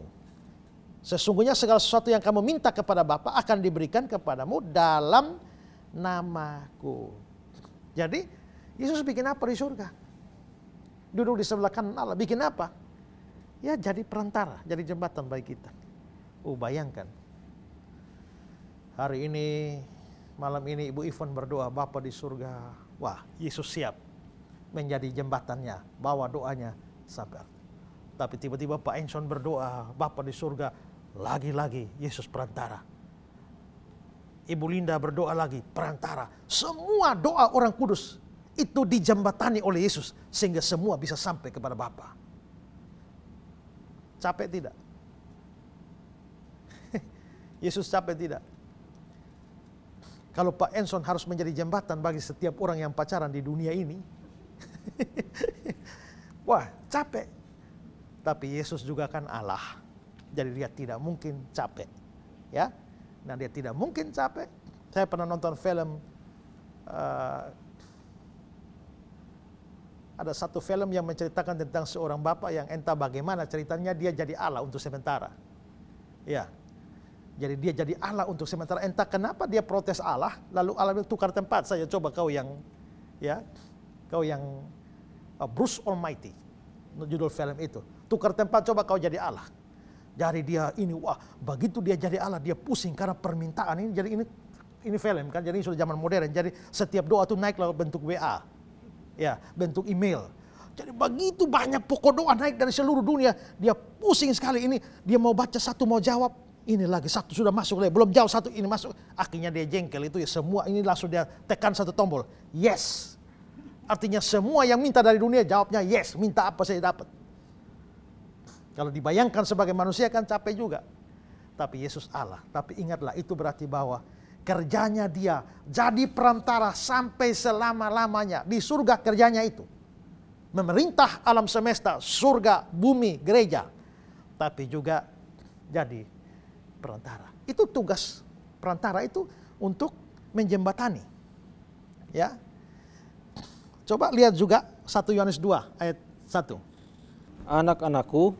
Sesungguhnya segala sesuatu yang kamu minta kepada Bapa akan diberikan kepadamu dalam namaku. Jadi Yesus bikin apa di surga? Duduk di sebelah kanan Allah. Bikin apa? Ya jadi perantara, jadi jembatan bagi kita. Bayangkan. Hari ini, malam ini Ibu Ivon berdoa, Bapa di surga. Wah, Yesus siap menjadi jembatannya, bawa doanya sabar. Tapi tiba-tiba Pak Enson berdoa, Bapa di surga, lagi-lagi Yesus perantara. Ibu Linda berdoa lagi, perantara. Semua doa orang kudus itu dijembatani oleh Yesus sehingga semua bisa sampai kepada Bapa. Capek tidak? Yesus capek tidak? Kalau Pak Enson harus menjadi jembatan bagi setiap orang yang pacaran di dunia ini, wah capek. Tapi Yesus juga kan Allah, jadi dia tidak mungkin capek, ya. Nah dia tidak mungkin capek. Saya pernah nonton film, ada satu film yang menceritakan tentang seorang bapak yang entah bagaimana ceritanya dia jadi Allah untuk sementara, ya. Jadi dia jadi Allah untuk sementara. Entah kenapa dia protes Allah, lalu Allah bilang tukar tempat saja. Coba kau yang, ya, kau yang Bruce Almighty, judul film itu. Tukar tempat, coba kau jadi Allah. Jadi dia ini, wah, begitu dia jadi Allah, dia pusing karena permintaan ini. Jadi ini film kan, jadi ini sudah zaman modern. Jadi setiap doa itu naik lewat bentuk WA, ya, bentuk email. Jadi begitu banyak pokok doa naik dari seluruh dunia. Dia pusing sekali ini. Dia mau baca satu, mau jawab. Ini lagi satu sudah masuk, belum jauh satu ini masuk. Akhirnya dia jengkel itu ya, semua ini langsung dia tekan satu tombol. Yes. Artinya semua yang minta dari dunia jawabnya yes. Minta apa saya dapat. Kalau dibayangkan sebagai manusia kan capek juga. Tapi Yesus Allah. Tapi ingatlah itu berarti bahwa kerjanya dia jadi perantara sampai selama-lamanya. Di surga kerjanya itu. Memerintah alam semesta, surga, bumi, gereja. Tapi juga jadi perantara. Itu tugas perantara itu untuk menjembatani. Ya. Coba lihat juga 1 Yohanes 2 ayat 1. Anak-anakku,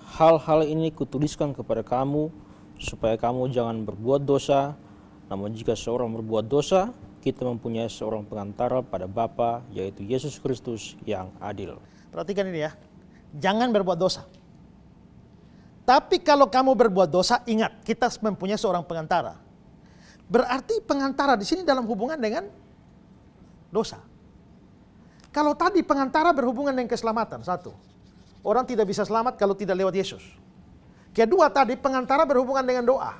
hal-hal ini kutuliskan kepada kamu, supaya kamu jangan berbuat dosa. Namun jika seorang berbuat dosa, kita mempunyai seorang pengantara pada Bapa, yaitu Yesus Kristus yang adil. Perhatikan ini ya, jangan berbuat dosa. Tapi kalau kamu berbuat dosa, ingat, kita mempunyai seorang pengantara. Berarti pengantara di sini dalam hubungan dengan dosa. Kalau tadi pengantara berhubungan dengan keselamatan, satu. Orang tidak bisa selamat kalau tidak lewat Yesus. Kedua tadi pengantara berhubungan dengan doa.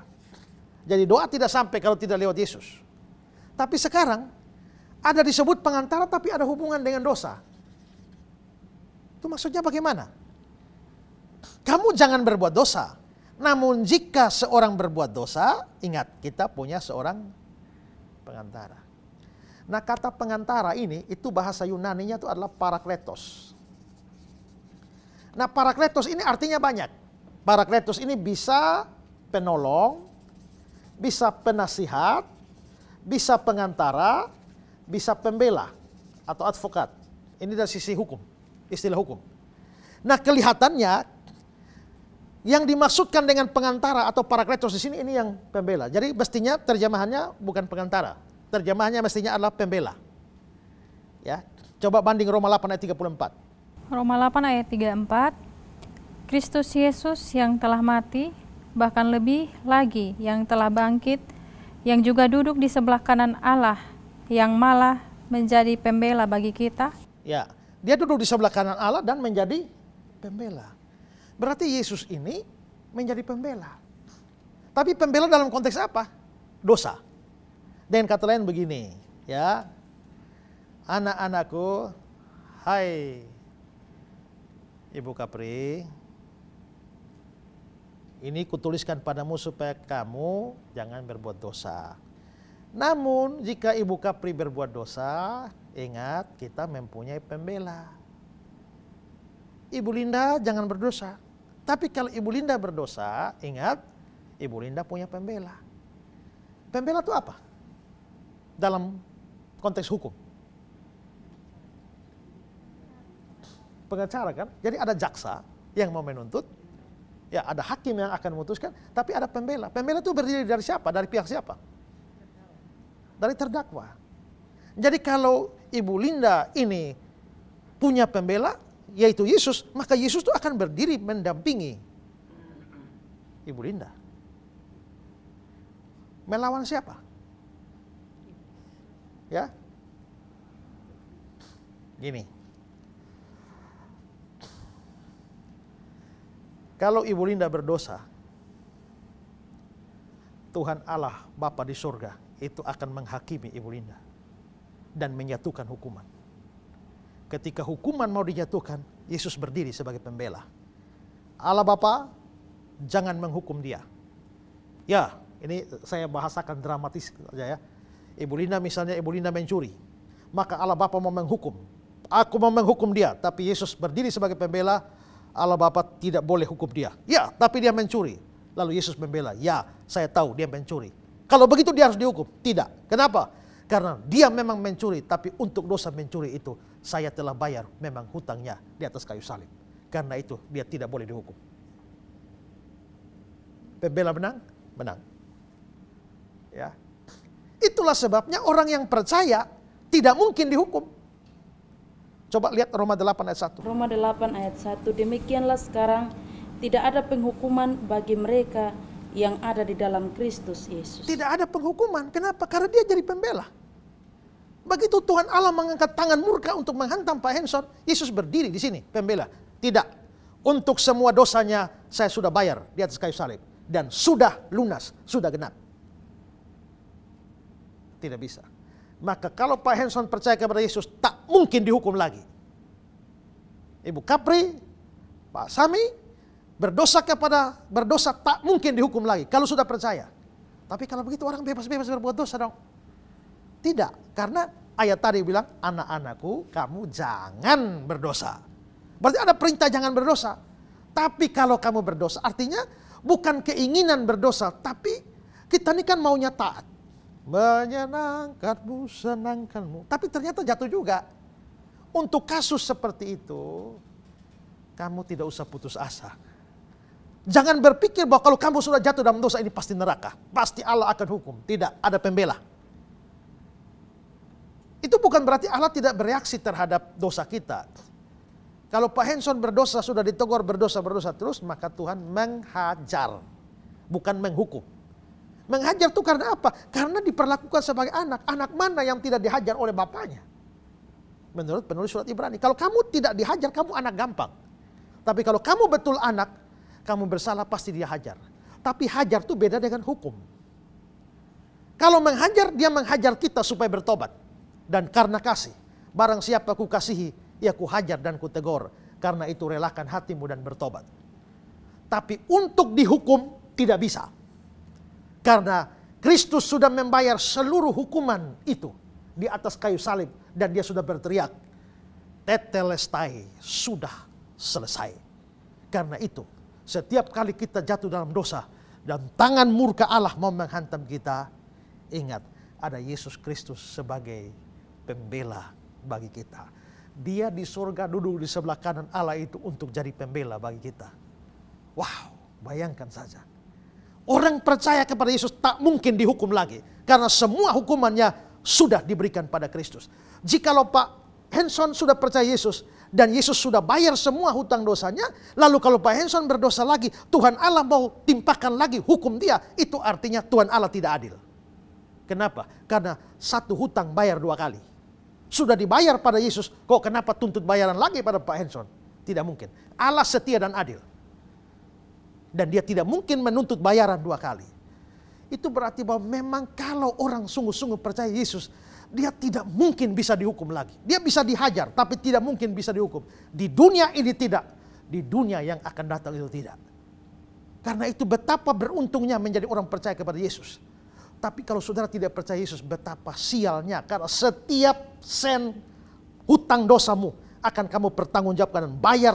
Jadi doa tidak sampai kalau tidak lewat Yesus. Tapi sekarang ada disebut pengantara tapi ada hubungan dengan dosa. Itu maksudnya bagaimana? Kamu jangan berbuat dosa. Namun jika seorang berbuat dosa, ingat kita punya seorang pengantara. Nah kata pengantara ini itu bahasa Yunaninya itu adalah parakletos. Nah parakletos ini artinya banyak. Parakletos ini bisa penolong, bisa penasihat, bisa pengantara, bisa pembela atau advokat. Ini dari sisi hukum, istilah hukum. Nah kelihatannya yang dimaksudkan dengan pengantara atau parakletos di sini ini yang pembela. Jadi mestinya terjemahannya bukan pengantara, terjemahannya mestinya adalah pembela. Ya, coba banding Roma 8 ayat 34. Roma 8 ayat 34, Kristus Yesus yang telah mati, bahkan lebih lagi yang telah bangkit, yang juga duduk di sebelah kanan Allah, yang malah menjadi pembela bagi kita. Ya, dia duduk di sebelah kanan Allah dan menjadi pembela. Berarti Yesus ini menjadi pembela. Tapi pembela dalam konteks apa? Dosa. Dengan kata lain begini, ya. Anak-anakku, hai Ibu Kapri, ini kutuliskan padamu supaya kamu jangan berbuat dosa. Namun jika Ibu Kapri berbuat dosa, ingat kita mempunyai pembela. Ibu Linda jangan berdosa. Tapi kalau Ibu Linda berdosa, ingat Ibu Linda punya pembela. Pembela itu apa? Dalam konteks hukum. Pengacara kan? Jadi ada jaksa yang mau menuntut, ya ada hakim yang akan memutuskan, tapi ada pembela. Pembela itu berdiri dari siapa? Dari pihak siapa? Dari terdakwa. Jadi kalau Ibu Linda ini punya pembela, yaitu Yesus, maka Yesus itu akan berdiri mendampingi Ibu Linda. Melawan siapa? Ya, gini. Kalau Ibu Linda berdosa, Tuhan Allah Bapa di surga itu akan menghakimi Ibu Linda dan menyatukan hukuman. Ketika hukuman mau dijatuhkan, Yesus berdiri sebagai pembela. Allah Bapa jangan menghukum dia. Ya, ini saya bahasakan dramatis saja ya. Ibu Linda misalnya, Ibu Linda mencuri, maka Allah Bapa mau menghukum. Aku mau menghukum dia, tapi Yesus berdiri sebagai pembela. Allah Bapa tidak boleh hukum dia. Ya, tapi dia mencuri. Lalu Yesus membela. Ya, saya tahu dia mencuri. Kalau begitu dia harus dihukum. Tidak. Kenapa? Karena dia memang mencuri, tapi untuk dosa mencuri itu saya telah bayar memang hutangnya di atas kayu salib. Karena itu dia tidak boleh dihukum. Pembela menang? Menang. Ya. Itulah sebabnya orang yang percaya tidak mungkin dihukum. Coba lihat Roma 8 ayat 1. Roma 8 ayat 1. Demikianlah sekarang tidak ada penghukuman bagi mereka yang ada di dalam Kristus Yesus. Tidak ada penghukuman. Kenapa? Karena dia jadi pembela. Begitu Tuhan Allah mengangkat tangan murka untuk menghantam Pak Henson, Yesus berdiri di sini, pembela. Tidak. Untuk semua dosanya saya sudah bayar di atas kayu salib. Dan sudah lunas, sudah genap. Tidak bisa. Maka kalau Pak Henson percaya kepada Yesus, tak mungkin dihukum lagi. Ibu Kapri, Pak Sami, berdosa tak mungkin dihukum lagi kalau sudah percaya. Tapi kalau begitu orang bebas-bebas berbuat dosa dong. Tidak, karena ayat tadi bilang, anak-anakku kamu jangan berdosa. Berarti ada perintah jangan berdosa. Tapi kalau kamu berdosa, artinya bukan keinginan berdosa, tapi kita ini kan maunya taat. Menyenangkanmu, senangkanmu. Tapi ternyata jatuh juga. Untuk kasus seperti itu, kamu tidak usah putus asa. Jangan berpikir bahwa kalau kamu sudah jatuh dalam dosa ini pasti neraka. Pasti Allah akan hukum. Tidak, ada pembela. Itu bukan berarti Allah tidak bereaksi terhadap dosa kita. Kalau Pak Henson berdosa, sudah ditegur berdosa terus, maka Tuhan menghajar. Bukan menghukum. Menghajar itu karena apa? Karena diperlakukan sebagai anak. Anak mana yang tidak dihajar oleh bapaknya? Menurut penulis surat Ibrani. Kalau kamu tidak dihajar, kamu anak gampang. Tapi kalau kamu betul anak, kamu bersalah pasti dia hajar. Tapi hajar itu beda dengan hukum. Kalau menghajar, dia menghajar kita supaya bertobat. Dan karena kasih. Barang siapa ku kasihi, ya ku hajar dan ku tegur. Karena itu relakan hatimu dan bertobat. Tapi untuk dihukum, tidak bisa. Karena Kristus sudah membayar seluruh hukuman itu di atas kayu salib. Dan dia sudah berteriak, tetelestai, sudah selesai. Karena itu, setiap kali kita jatuh dalam dosa dan tangan murka Allah mau menghantam kita, ingat ada Yesus Kristus sebagai pembela bagi kita. Dia di surga duduk di sebelah kanan Allah itu untuk jadi pembela bagi kita. Wow, bayangkan saja. Orang percaya kepada Yesus tak mungkin dihukum lagi. Karena semua hukumannya sudah diberikan pada Kristus. Jikalau Pak Henson sudah percaya Yesus dan Yesus sudah bayar semua hutang dosanya, lalu kalau Pak Henson berdosa lagi, Tuhan Allah mau timpakan lagi hukum dia, itu artinya Tuhan Allah tidak adil. Kenapa? Karena satu hutang bayar 2 kali. Sudah dibayar pada Yesus, kok kenapa tuntut bayaran lagi pada Pak Henson? Tidak mungkin. Allah setia dan adil. Dan dia tidak mungkin menuntut bayaran 2 kali. Itu berarti bahwa memang kalau orang sungguh-sungguh percaya Yesus, dia tidak mungkin bisa dihukum lagi. Dia bisa dihajar, tapi tidak mungkin bisa dihukum. Di dunia ini tidak. Di dunia yang akan datang itu tidak. Karena itu betapa beruntungnya menjadi orang percaya kepada Yesus. Tapi kalau saudara tidak percaya Yesus, betapa sialnya. Karena setiap sen hutang dosamu akan kamu pertanggungjawabkan dan bayar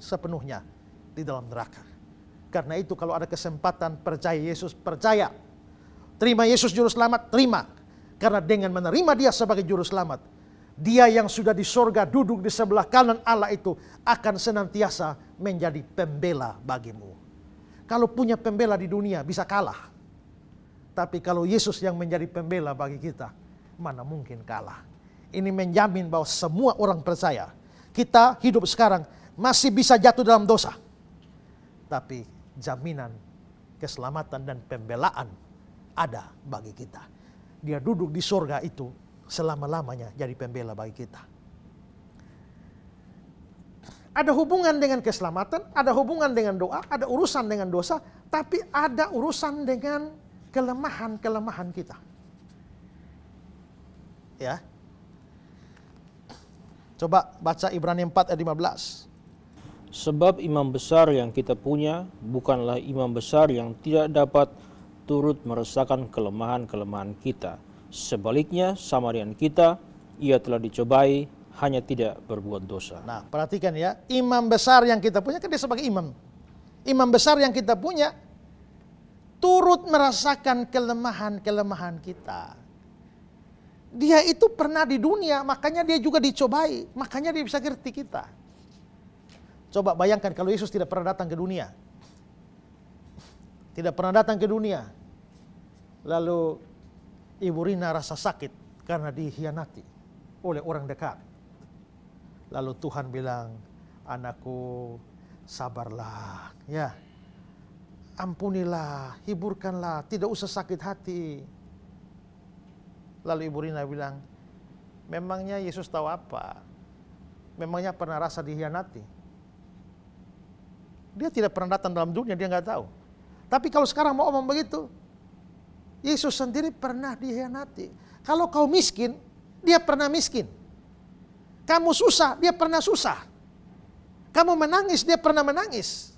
sepenuhnya di dalam neraka. Karena itu kalau ada kesempatan percaya Yesus, percaya. Terima Yesus juru selamat, terima. Karena dengan menerima dia sebagai juru selamat, dia yang sudah di sorga duduk di sebelah kanan Allah itu akan senantiasa menjadi pembela bagimu. Kalau punya pembela di dunia bisa kalah. Tapi kalau Yesus yang menjadi pembela bagi kita, mana mungkin kalah. Ini menjamin bahwa semua orang percaya, kita hidup sekarang masih bisa jatuh dalam dosa. Tapi jaminan keselamatan dan pembelaan ada bagi kita. Dia duduk di sorga itu selama-lamanya jadi pembela bagi kita. Ada hubungan dengan keselamatan, ada hubungan dengan doa, ada urusan dengan dosa, tapi ada urusan dengan kelemahan-kelemahan kita. Ya. Coba baca Ibrani 4 ayat 15. Sebab imam besar yang kita punya bukanlah imam besar yang tidak dapat turut merasakan kelemahan-kelemahan kita. Sebaliknya sama dengan kita, ia telah dicobai, hanya tidak berbuat dosa. Nah, perhatikan ya, imam besar yang kita punya, kan dia sebagai imam. Imam besar yang kita punya turut merasakan kelemahan-kelemahan kita. Dia itu pernah di dunia, makanya dia juga dicobai, makanya dia bisa ngerti kita. Coba bayangkan kalau Yesus tidak pernah datang ke dunia. Tidak pernah datang ke dunia. Lalu Ibu Rina rasa sakit karena dikhianati oleh orang dekat. Lalu Tuhan bilang, anakku sabarlah, ya. Ampunilah, hiburkanlah, tidak usah sakit hati. Lalu Ibu Rina bilang, memangnya Yesus tahu apa? Memangnya pernah rasa dikhianati? Dia tidak pernah datang dalam dunia, dia nggak tahu. Tapi kalau sekarang mau omong begitu, Yesus sendiri pernah dikhianati. Kalau kau miskin, dia pernah miskin. Kamu susah, dia pernah susah. Kamu menangis, dia pernah menangis.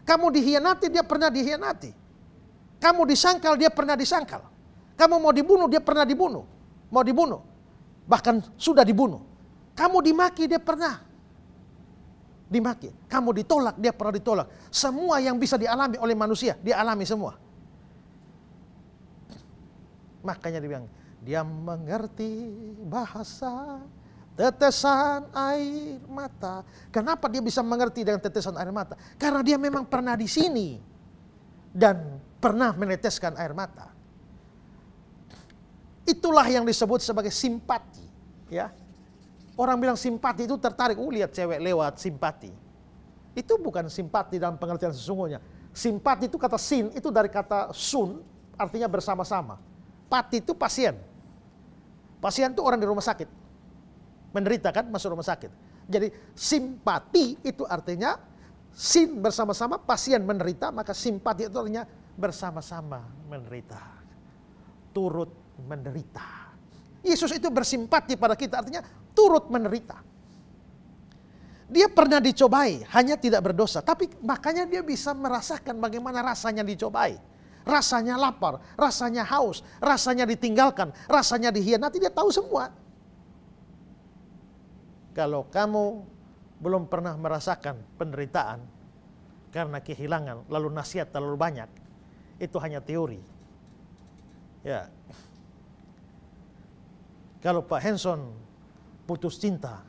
Kamu dikhianati, dia pernah dikhianati. Kamu disangkal, dia pernah disangkal. Kamu mau dibunuh, dia pernah dibunuh. Mau dibunuh. Bahkan sudah dibunuh. Kamu dimaki, dia pernah dimaki. Kamu ditolak, dia pernah ditolak. Semua yang bisa dialami oleh manusia, dia alami semua. Makanya dia bilang, dia mengerti bahasa tetesan air mata. Kenapa dia bisa mengerti dengan tetesan air mata? Karena dia memang pernah di sini dan pernah meneteskan air mata. Itulah yang disebut sebagai simpati, ya. Orang bilang simpati itu tertarik, lihat cewek lewat, simpati. Itu bukan simpati dalam pengertian sesungguhnya. Simpati itu kata sin, itu dari kata sun, artinya bersama-sama. Pati itu pasien. Pasien itu orang di rumah sakit. Menderita kan, masuk rumah sakit. Jadi simpati itu artinya sin bersama-sama, pasien menderita, maka simpati itu artinya bersama-sama menderita. Turut menderita. Yesus itu bersimpati pada kita, artinya turut menderita. Dia pernah dicobai, hanya tidak berdosa. Tapi makanya dia bisa merasakan bagaimana rasanya dicobai. Rasanya lapar, rasanya haus, rasanya ditinggalkan, rasanya dikhianati, dia tahu semua. Kalau kamu belum pernah merasakan penderitaan karena kehilangan, lalu nasihat terlalu banyak, itu hanya teori. Ya. Kalau Pak Henson putus cinta,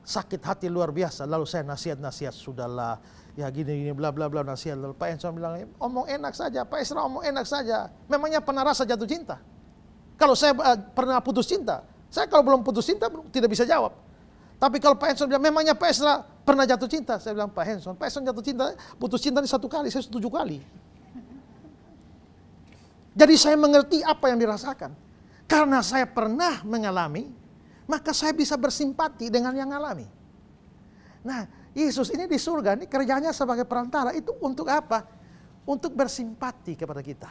sakit hati luar biasa, lalu saya nasihat-nasihat, sudahlah, ya gini-gini bla bla bla nasihat. Lalu Pak Henson bilang, omong enak saja, Pak Esra omong enak saja. Memangnya pernah rasa jatuh cinta? Kalau saya pernah putus cinta, saya kalau belum putus cinta tidak bisa jawab. Tapi kalau Pak Henson bilang, memangnya Pak Esra pernah jatuh cinta? Saya bilang, Pak Henson jatuh cinta, putus cinta ini 1 kali, saya 7 kali. Jadi saya mengerti apa yang dirasakan. Karena saya pernah mengalami, maka saya bisa bersimpati dengan yang alami. Nah, Yesus ini di surga, ini kerjanya sebagai perantara, itu untuk apa? Untuk bersimpati kepada kita.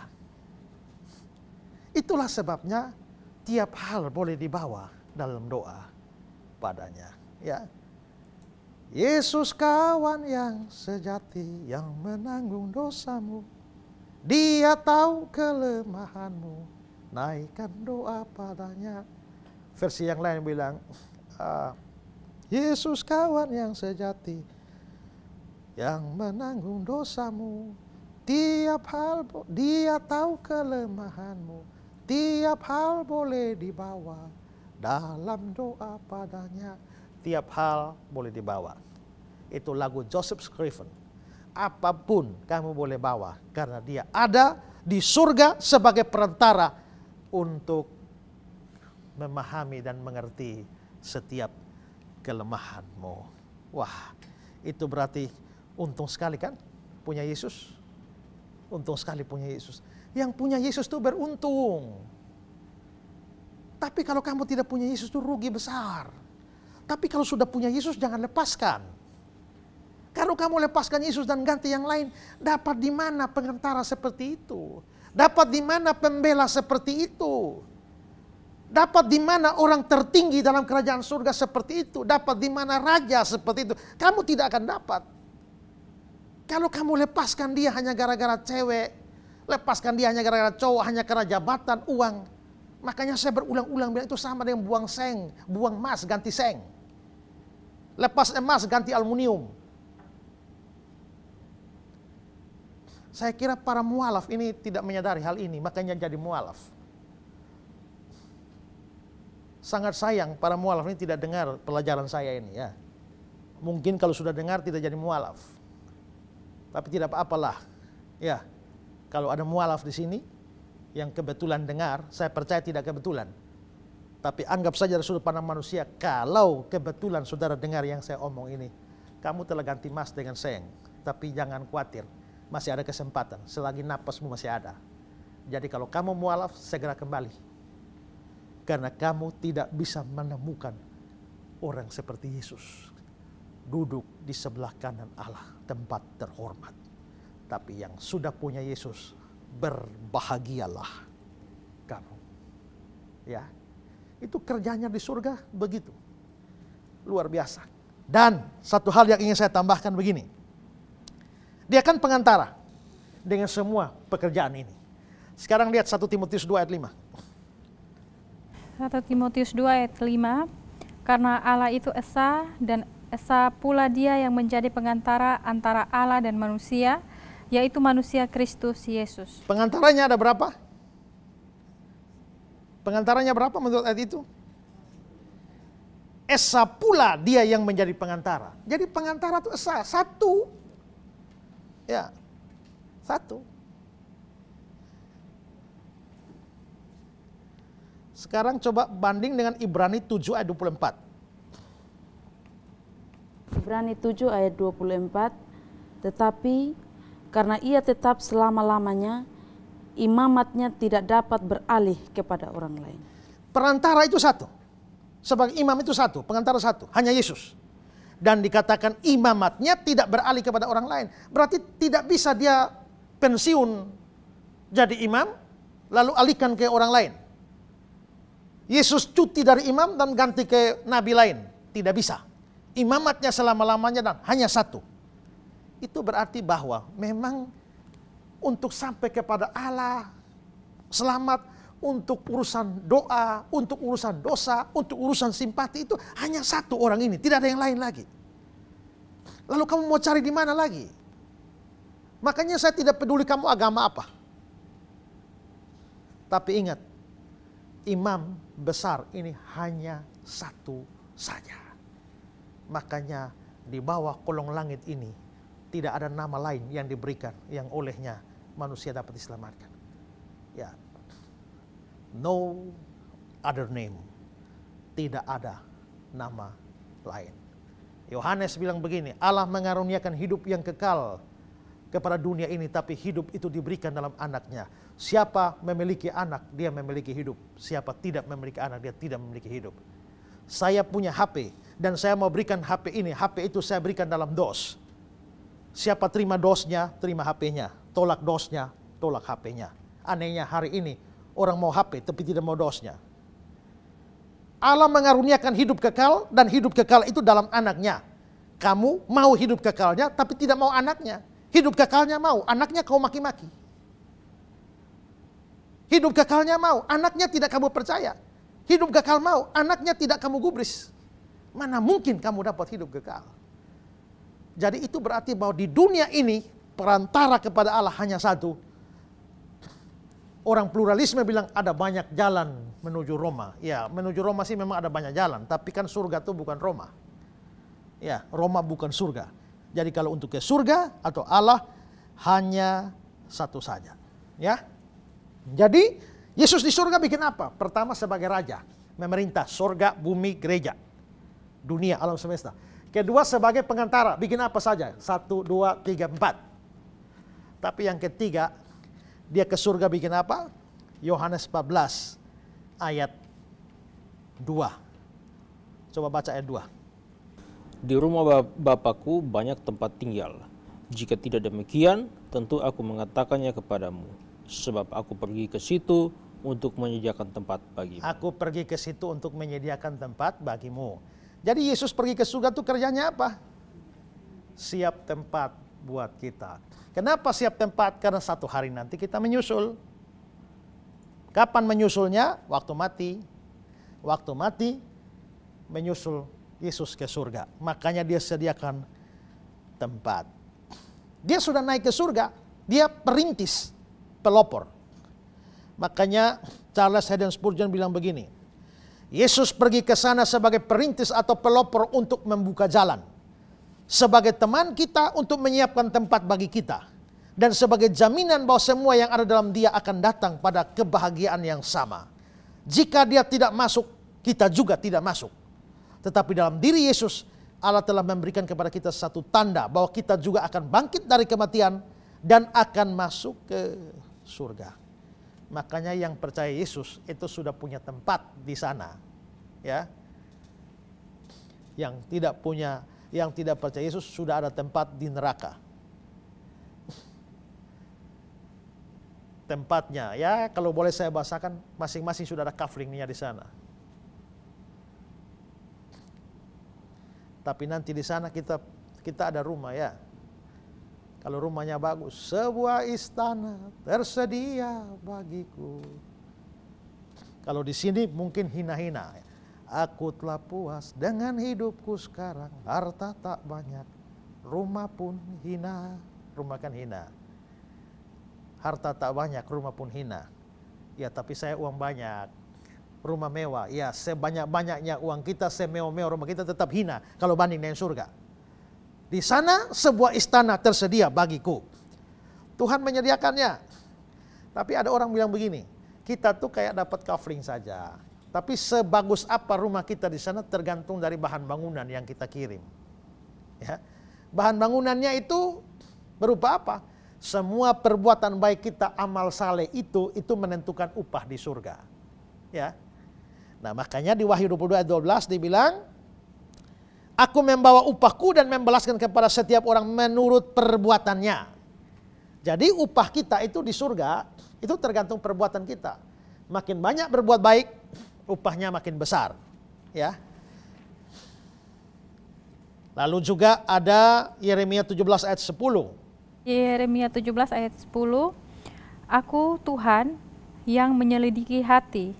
Itulah sebabnya tiap hal boleh dibawa dalam doa padanya. Ya, Yesus kawan yang sejati yang menanggung dosamu. Dia tahu kelemahanmu, naikkan doa padanya. Versi yang lain bilang, Yesus kawan yang sejati yang menanggung dosamu. Tiap hal dia tahu kelemahanmu, tiap hal boleh dibawa dalam doa padanya. Tiap hal boleh dibawa. Itu lagu Joseph Scriven. Apapun kamu boleh bawa, karena dia ada di surga sebagai perantara untuk memahami dan mengerti setiap kelemahanmu. Wah, itu berarti untung sekali kan punya Yesus. Untung sekali punya Yesus. Yang punya Yesus itu beruntung. Tapi kalau kamu tidak punya Yesus itu rugi besar. Tapi kalau sudah punya Yesus jangan lepaskan. Kalau kamu lepaskan Yesus dan ganti yang lain, dapat di mana pengantara seperti itu? Dapat di mana pembela seperti itu? Dapat di mana orang tertinggi dalam kerajaan surga seperti itu? Dapat di mana raja seperti itu? Kamu tidak akan dapat. Kalau kamu lepaskan dia hanya gara-gara cewek, lepaskan dia hanya gara-gara cowok, hanya karena jabatan, uang. Makanya saya berulang-ulang bilang itu sama dengan buang seng, buang emas ganti seng. Lepas emas ganti aluminium. Saya kira para mualaf ini tidak menyadari hal ini, makanya jadi mualaf. Sangat sayang para mualaf ini tidak dengar pelajaran saya ini ya. Mungkin kalau sudah dengar tidak jadi mualaf. Tapi tidak apa-apalah. Ya. Kalau ada mualaf di sini yang kebetulan dengar, saya percaya tidak kebetulan. Tapi anggap saja dari sudut pandang manusia, kalau kebetulan saudara dengar yang saya omong ini, kamu telah ganti emas dengan seng. Tapi jangan khawatir. Masih ada kesempatan, selagi napasmu masih ada. Jadi kalau kamu mualaf, segera kembali. Karena kamu tidak bisa menemukan orang seperti Yesus. Duduk di sebelah kanan Allah, tempat terhormat. Tapi yang sudah punya Yesus, berbahagialah kamu. Ya, itu kerjanya di surga begitu. Luar biasa. Dan satu hal yang ingin saya tambahkan begini. Dia kan pengantara dengan semua pekerjaan ini. Sekarang lihat 1 Timotius 2 ayat 5. 1 Timotius 2 ayat 5. Karena Allah itu esa dan esa pula dia yang menjadi pengantara antara Allah dan manusia, yaitu manusia Kristus Yesus. Pengantaranya ada berapa? Pengantaranya berapa menurut ayat itu? Esa pula dia yang menjadi pengantara. Jadi pengantara itu esa, satu. Ya, satu. Sekarang coba banding dengan Ibrani 7 ayat 24. Ibrani 7 ayat 24. Tetapi karena ia tetap selama-lamanya, imamatnya tidak dapat beralih kepada orang lain. Perantara itu satu. Sebagai imam itu satu, pengantara satu, hanya Yesus. Dan dikatakan imamatnya tidak beralih kepada orang lain. Berarti tidak bisa dia pensiun jadi imam, lalu alihkan ke orang lain. Yesus cuti dari imam dan ganti ke nabi lain. Tidak bisa. Imamatnya selama-lamanya dan hanya satu. Itu berarti bahwa memang untuk sampai kepada Allah, selamat, untuk urusan doa, untuk urusan dosa, untuk urusan simpati itu hanya satu orang ini, tidak ada yang lain lagi. Lalu kamu mau cari di mana lagi? Makanya saya tidak peduli kamu agama apa. Tapi ingat, imam besar ini hanya satu saja. Makanya di bawah kolong langit ini tidak ada nama lain yang diberikan yang olehnya manusia dapat diselamatkan. Ya. No other name. Tidak ada nama lain. Yohanes bilang begini, Allah mengaruniakan hidup yang kekal kepada dunia ini, tapi hidup itu diberikan dalam anaknya. Siapa memiliki anak, dia memiliki hidup. Siapa tidak memiliki anak, dia tidak memiliki hidup. Saya punya HP, dan saya mau berikan HP ini. HP itu saya berikan dalam DOS. Siapa terima DOS-nya, terima HP-nya. Tolak DOS-nya, tolak HP-nya. Anehnya hari ini, orang mau HP tapi tidak mau DOS-nya. Allah mengaruniakan hidup kekal dan hidup kekal itu dalam anaknya. Kamu mau hidup kekalnya tapi tidak mau anaknya. Hidup kekalnya mau, anaknya kau maki-maki. Hidup kekalnya mau, anaknya tidak kamu percaya. Hidup kekal mau, anaknya tidak kamu gubris. Mana mungkin kamu dapat hidup kekal? Jadi itu berarti bahwa di dunia ini perantara kepada Allah hanya satu. Orang pluralisme bilang ada banyak jalan menuju Roma. Ya, menuju Roma sih memang ada banyak jalan, tapi kan surga itu bukan Roma. Ya, Roma bukan surga. Jadi kalau untuk ke surga atau Allah hanya satu saja. Ya. Jadi Yesus di surga bikin apa? Pertama sebagai raja, memerintah surga, bumi, gereja, dunia, alam semesta. Kedua sebagai pengantara, bikin apa saja? 1, 2, 3, 4. Tapi yang ketiga, dia ke surga bikin apa? Yohanes 14 ayat 2. Coba baca ayat 2. Di rumah Bapakku banyak tempat tinggal. Jika tidak demikian, tentu aku mengatakannya kepadamu. Sebab aku pergi ke situ untuk menyediakan tempat bagimu. Aku pergi ke situ untuk menyediakan tempat bagimu. Jadi Yesus pergi ke surga itu kerjanya apa? Siap tempat buat kita. Kenapa siap tempat? Karena satu hari nanti kita menyusul. Kapan menyusulnya? Waktu mati. Waktu mati menyusul Yesus ke surga. Makanya dia sediakan tempat. Dia sudah naik ke surga. Dia perintis, pelopor. Makanya Charles Haddon Spurgeon bilang begini. Yesus pergi ke sana sebagai perintis atau pelopor untuk membuka jalan. Sebagai teman kita untuk menyiapkan tempat bagi kita. Dan sebagai jaminan bahwa semua yang ada dalam dia akan datang pada kebahagiaan yang sama. Jika dia tidak masuk, kita juga tidak masuk. Tetapi dalam diri Yesus, Allah telah memberikan kepada kita satu tanda bahwa kita juga akan bangkit dari kematian dan akan masuk ke surga. Makanya yang percaya Yesus itu sudah punya tempat di sana. Ya. Yang tidak percaya Yesus sudah ada tempat di neraka. Tempatnya, ya kalau boleh saya bahasakan, masing-masing sudah ada kaflingnya di sana. Tapi nanti di sana kita ada rumah ya. Kalau rumahnya bagus, sebuah istana tersedia bagiku. Kalau di sini mungkin hina-hina. Aku telah puas dengan hidupku sekarang, harta tak banyak, rumah pun hina, rumah kan hina. Harta tak banyak, rumah pun hina. Ya tapi saya uang banyak, rumah mewah. Ya sebanyak-banyaknya uang kita, semewah-mewah rumah kita tetap hina kalau banding dengan surga. Di sana sebuah istana tersedia bagiku. Tuhan menyediakannya. Tapi ada orang bilang begini, kita tuh kayak dapat kafling saja. Tapi sebagus apa rumah kita di sana tergantung dari bahan bangunan yang kita kirim. Ya. Bahan bangunannya itu berupa apa? Semua perbuatan baik kita, amal saleh itu menentukan upah di surga. Ya. Nah makanya di Wahyu 22 ayat 12 dibilang, aku membawa upahku dan membalaskan kepada setiap orang menurut perbuatannya. Jadi upah kita itu di surga, itu tergantung perbuatan kita. Makin banyak berbuat baik, upahnya makin besar. Ya. Lalu juga ada Yeremia 17 ayat 10. Yeremia 17 ayat 10, Aku Tuhan yang menyelidiki hati,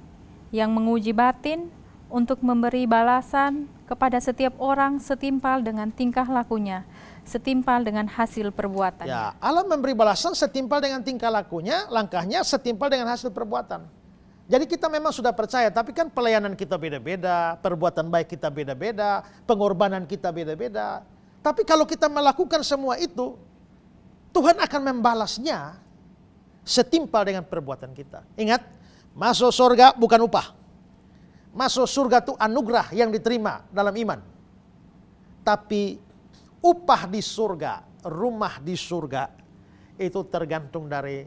yang menguji batin untuk memberi balasan kepada setiap orang setimpal dengan tingkah lakunya, setimpal dengan hasil perbuatan. Ya, Allah memberi balasan setimpal dengan tingkah lakunya, langkahnya setimpal dengan hasil perbuatan. Jadi kita memang sudah percaya, tapi kan pelayanan kita beda-beda, perbuatan baik kita beda-beda, pengorbanan kita beda-beda. Tapi kalau kita melakukan semua itu, Tuhan akan membalasnya setimpal dengan perbuatan kita. Ingat, masuk surga bukan upah. Masuk surga itu anugerah yang diterima dalam iman. Tapi upah di surga, rumah di surga, itu tergantung dari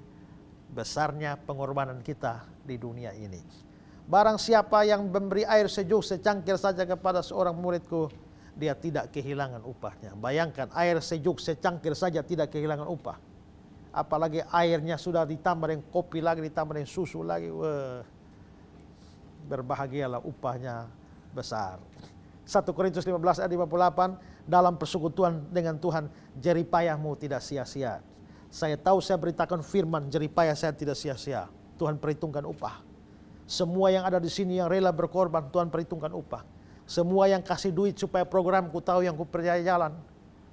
besarnya pengorbanan kita di dunia ini. Barang siapa yang memberi air sejuk secangkir saja kepada seorang muridku, dia tidak kehilangan upahnya. Bayangkan air sejuk secangkir saja tidak kehilangan upah. Apalagi airnya sudah ditambah dengan kopi lagi, ditambah dengan susu lagi. Wah, berbahagialah upahnya besar. 1 Korintus 15 ayat 58, dalam persekutuan dengan Tuhan, jeripayahmu tidak sia-sia. Saya tahu saya beritakan firman, jeripayah saya tidak sia-sia. Tuhan perhitungkan upah. Semua yang ada di sini yang rela berkorban, Tuhan perhitungkan upah. Semua yang kasih duit supaya programku tahu yang ku percaya jalan,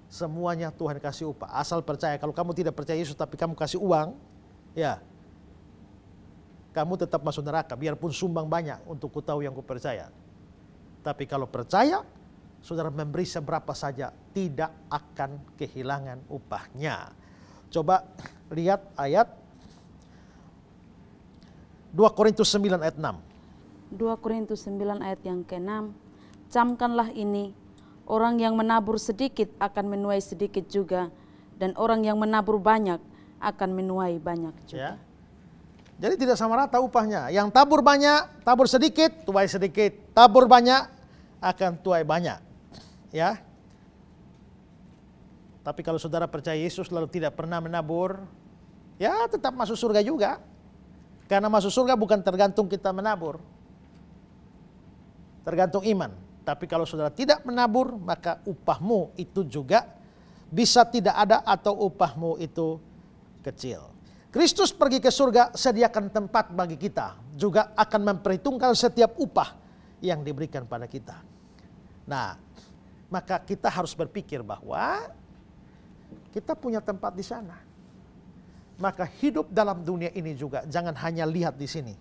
semuanya Tuhan kasih upah. Asal percaya. Kalau kamu tidak percaya Yesus tapi kamu kasih uang, ya, kamu tetap masuk neraka, biarpun sumbang banyak untuk ku tahu yang ku percaya. Tapi kalau percaya, saudara memberi seberapa saja, tidak akan kehilangan upahnya. Coba lihat ayat 2 Korintus 9 ayat 6. 2 Korintus 9 ayat yang ke-6. Camkanlah ini, orang yang menabur sedikit akan menuai sedikit juga, dan orang yang menabur banyak akan menuai banyak juga. Ya. Jadi tidak sama rata upahnya. Yang tabur banyak, tabur sedikit, tuai sedikit. Tabur banyak, akan tuai banyak. Ya. Tapi kalau saudara percaya Yesus lalu tidak pernah menabur, ya tetap masuk surga juga. Karena masuk surga bukan tergantung kita menabur, tergantung iman. Tapi kalau saudara tidak menabur, maka upahmu itu juga bisa tidak ada atau upahmu itu kecil. Kristus pergi ke surga, sediakan tempat bagi kita. Juga akan memperhitungkan setiap upah yang diberikan pada kita. Nah, maka kita harus berpikir bahwa kita punya tempat di sana. Maka hidup dalam dunia ini juga jangan hanya lihat di sini.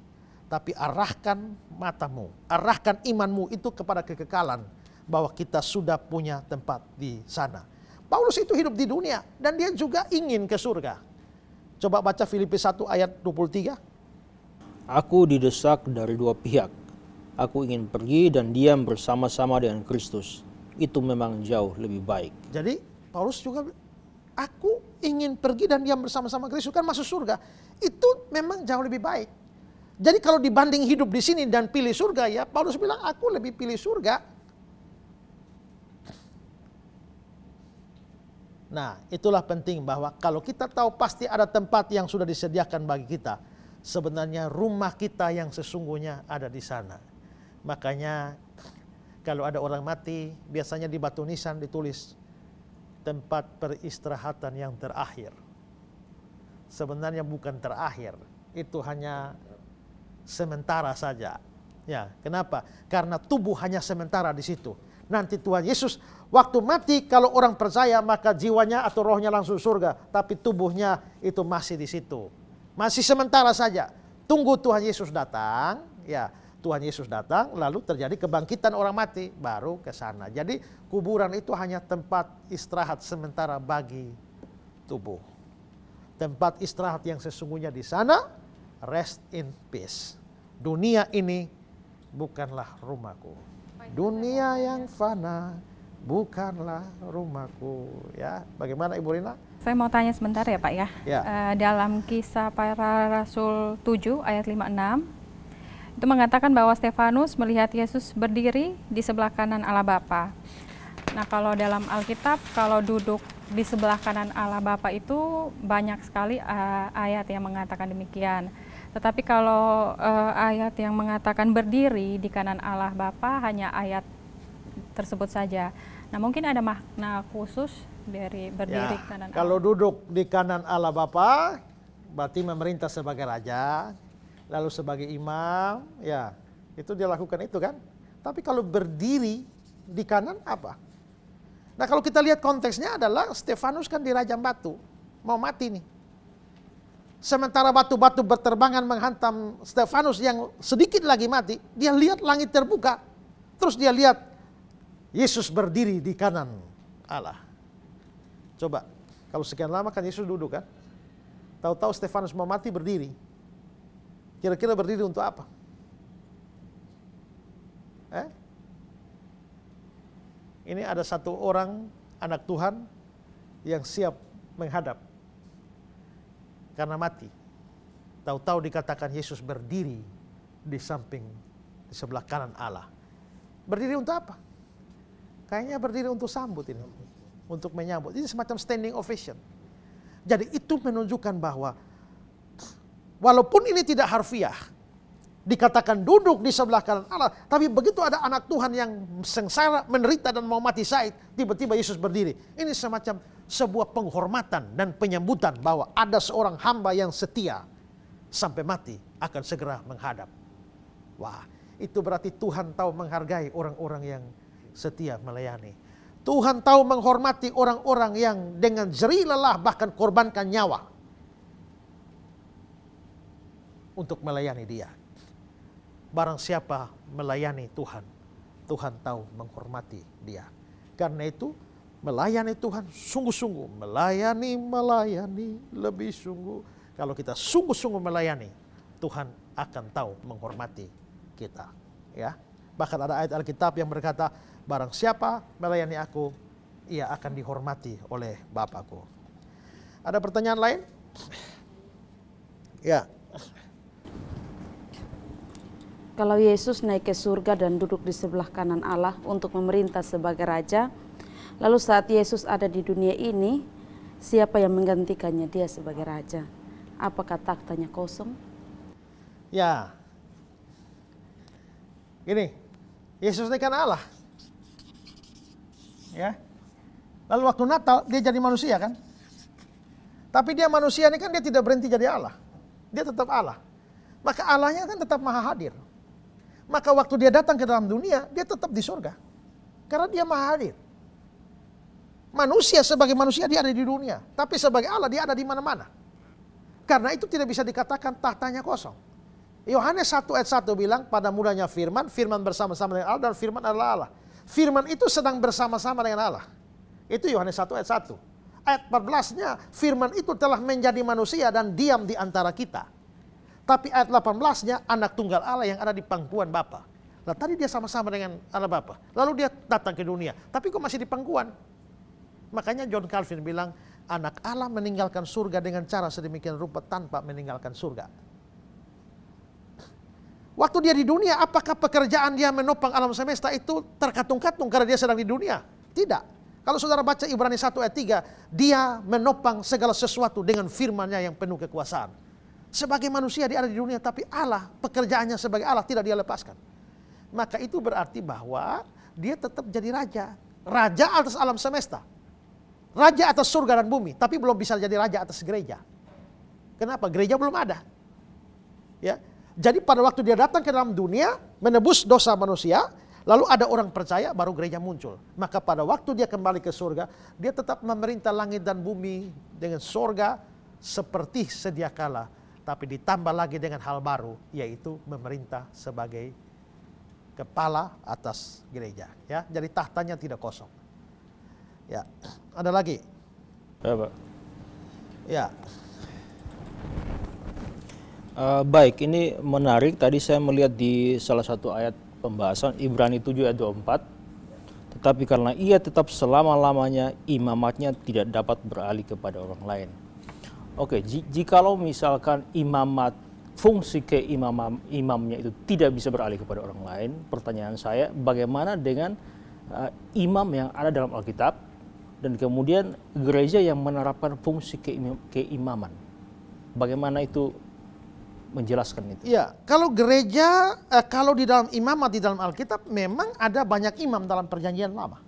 Tapi arahkan matamu, arahkan imanmu itu kepada kekekalan, bahwa kita sudah punya tempat di sana. Paulus itu hidup di dunia dan dia juga ingin ke surga. Coba baca Filipi 1 ayat 23. Aku didesak dari dua pihak. Aku ingin pergi dan diam bersama-sama dengan Kristus. Itu memang jauh lebih baik. Jadi Paulus juga, aku ingin pergi dan diam bersama-sama Kristus, kan masuk surga. Itu memang jauh lebih baik. Jadi kalau dibanding hidup di sini dan pilih surga, ya Paulus bilang aku lebih pilih surga. Nah, itulah penting bahwa kalau kita tahu pasti ada tempat yang sudah disediakan bagi kita, sebenarnya rumah kita yang sesungguhnya ada di sana. Makanya kalau ada orang mati, biasanya di batu nisan ditulis tempat peristirahatan yang terakhir. Sebenarnya bukan terakhir, itu hanya sementara saja. Ya, kenapa? Karena tubuh hanya sementara di situ. Nanti Tuhan Yesus waktu mati, kalau orang percaya maka jiwanya atau rohnya langsung surga, tapi tubuhnya itu masih di situ. Masih sementara saja. Tunggu Tuhan Yesus datang, ya. Tuhan Yesus datang lalu terjadi kebangkitan orang mati, baru ke sana. Jadi kuburan itu hanya tempat istirahat sementara bagi tubuh. Tempat istirahat yang sesungguhnya di sana, rest in peace. Dunia ini bukanlah rumahku. Dunia yang fana bukanlah rumahku. Ya, bagaimana Ibu Rina? Saya mau tanya sebentar ya Pak ya. Ya. Dalam Kisah Para Rasul 7 ayat 5-6 itu mengatakan bahwa Stefanus melihat Yesus berdiri di sebelah kanan Allah Bapa. Nah, kalau dalam Alkitab, kalau duduk di sebelah kanan Allah Bapa itu banyak sekali ayat yang mengatakan demikian. Tetapi kalau ayat yang mengatakan berdiri di kanan Allah Bapa hanya ayat tersebut saja. Nah, mungkin ada makna khusus dari berdiri Ya, kanan kalau Allah. duduk di kanan Allah Bapa, berarti memerintah sebagai raja, lalu sebagai imam, ya itu dia lakukan itu kan. Tapi kalau berdiri di kanan apa? Nah, kalau kita lihat konteksnya adalah Stefanus kan dirajam batu, mau mati nih. Sementara batu-batu berterbangan menghantam Stefanus yang sedikit lagi mati, dia lihat langit terbuka. Terus dia lihat Yesus berdiri di kanan Allah. Coba, kalau sekian lama kan Yesus duduk kan. Tahu-tahu Stefanus mau mati berdiri. Kira-kira berdiri untuk apa? Ini ada satu orang anak Tuhan yang siap menghadap karena mati. Tahu-tahu dikatakan Yesus berdiri di samping, di sebelah kanan Allah. Berdiri untuk apa? Kayaknya berdiri untuk sambut ini, untuk menyambut. Ini semacam standing ovation. Jadi itu menunjukkan bahwa walaupun ini tidak harfiah, dikatakan duduk di sebelah kanan Allah. Tapi begitu ada anak Tuhan yang sengsara, menderita dan mau mati syahid, tiba-tiba Yesus berdiri. Ini semacam sebuah penghormatan dan penyambutan bahwa ada seorang hamba yang setia sampai mati akan segera menghadap. Wah, itu berarti Tuhan tahu menghargai orang-orang yang setia melayani. Tuhan tahu menghormati orang-orang yang dengan jerih lelah bahkan korbankan nyawa untuk melayani Dia. Barang siapa melayani Tuhan, Tuhan tahu menghormati dia. Karena itu melayani Tuhan sungguh-sungguh, melayani lebih sungguh. Kalau kita sungguh-sungguh melayani, Tuhan akan tahu menghormati kita. Ya, bahkan ada ayat Alkitab yang berkata, barang siapa melayani aku, ia akan dihormati oleh Bapakku. Ada pertanyaan lain? Ya. Kalau Yesus naik ke surga dan duduk di sebelah kanan Allah untuk memerintah sebagai Raja, lalu saat Yesus ada di dunia ini, siapa yang menggantikannya Dia sebagai Raja? Apakah taktanya kosong? Ya, gini, Yesus ini kan Allah. Ya, lalu waktu Natal Dia jadi manusia kan? Tapi Dia manusia ini kan Dia tidak berhenti jadi Allah. Dia tetap Allah. Maka Allahnya kan tetap maha hadir. Maka waktu Dia datang ke dalam dunia, Dia tetap di surga. Karena Dia maha hadir. Manusia sebagai manusia Dia ada di dunia. Tapi sebagai Allah Dia ada di mana-mana. Karena itu tidak bisa dikatakan tahtanya kosong. Yohanes 1 ayat 1 bilang, pada mulanya firman, firman bersama-sama dengan Allah dan firman adalah Allah. Firman itu sedang bersama-sama dengan Allah. Itu Yohanes 1 ayat 1. Ayat 14-nya, firman itu telah menjadi manusia dan diam di antara kita. Tapi ayat 18-nya anak tunggal Allah yang ada di pangkuan Bapa. Nah tadi Dia sama-sama dengan Allah Bapa. Lalu Dia datang ke dunia. Tapi kok masih di pangkuan? Makanya John Calvin bilang, anak Allah meninggalkan surga dengan cara sedemikian rupa tanpa meninggalkan surga. Waktu Dia di dunia, apakah pekerjaan Dia menopang alam semesta itu terkatung-katung karena Dia sedang di dunia? Tidak. Kalau saudara baca Ibrani 1 ayat 3, Dia menopang segala sesuatu dengan firman-Nya yang penuh kekuasaan. Sebagai manusia Dia ada di dunia, tapi Allah, pekerjaannya sebagai Allah tidak Dia lepaskan. Maka itu berarti bahwa Dia tetap jadi raja. Raja atas alam semesta. Raja atas surga dan bumi, tapi belum bisa jadi raja atas gereja. Kenapa? Gereja belum ada. Ya. Jadi pada waktu Dia datang ke dalam dunia, menebus dosa manusia, lalu ada orang percaya, baru gereja muncul. Maka pada waktu Dia kembali ke surga, Dia tetap memerintah langit dan bumi dengan surga seperti sedia kala. Tapi ditambah lagi dengan hal baru, yaitu memerintah sebagai kepala atas gereja. Ya, jadi tahtanya tidak kosong. Ya, ada lagi? Ya, Pak. Ya. Baik, ini menarik. Tadi saya melihat di salah satu ayat pembahasan Ibrani 7 ayat 24. Tetapi karena Ia tetap selama-lamanya, imamatnya tidak dapat beralih kepada orang lain. Oke, jikalau misalkan imamat, fungsi imamnya itu tidak bisa beralih kepada orang lain, pertanyaan saya, bagaimana dengan imam yang ada dalam Alkitab dan kemudian gereja yang menerapkan fungsi keimaman? Bagaimana itu menjelaskan itu? Ya, kalau gereja, kalau di dalam imamat di dalam Alkitab memang ada banyak imam dalam Perjanjian Lama.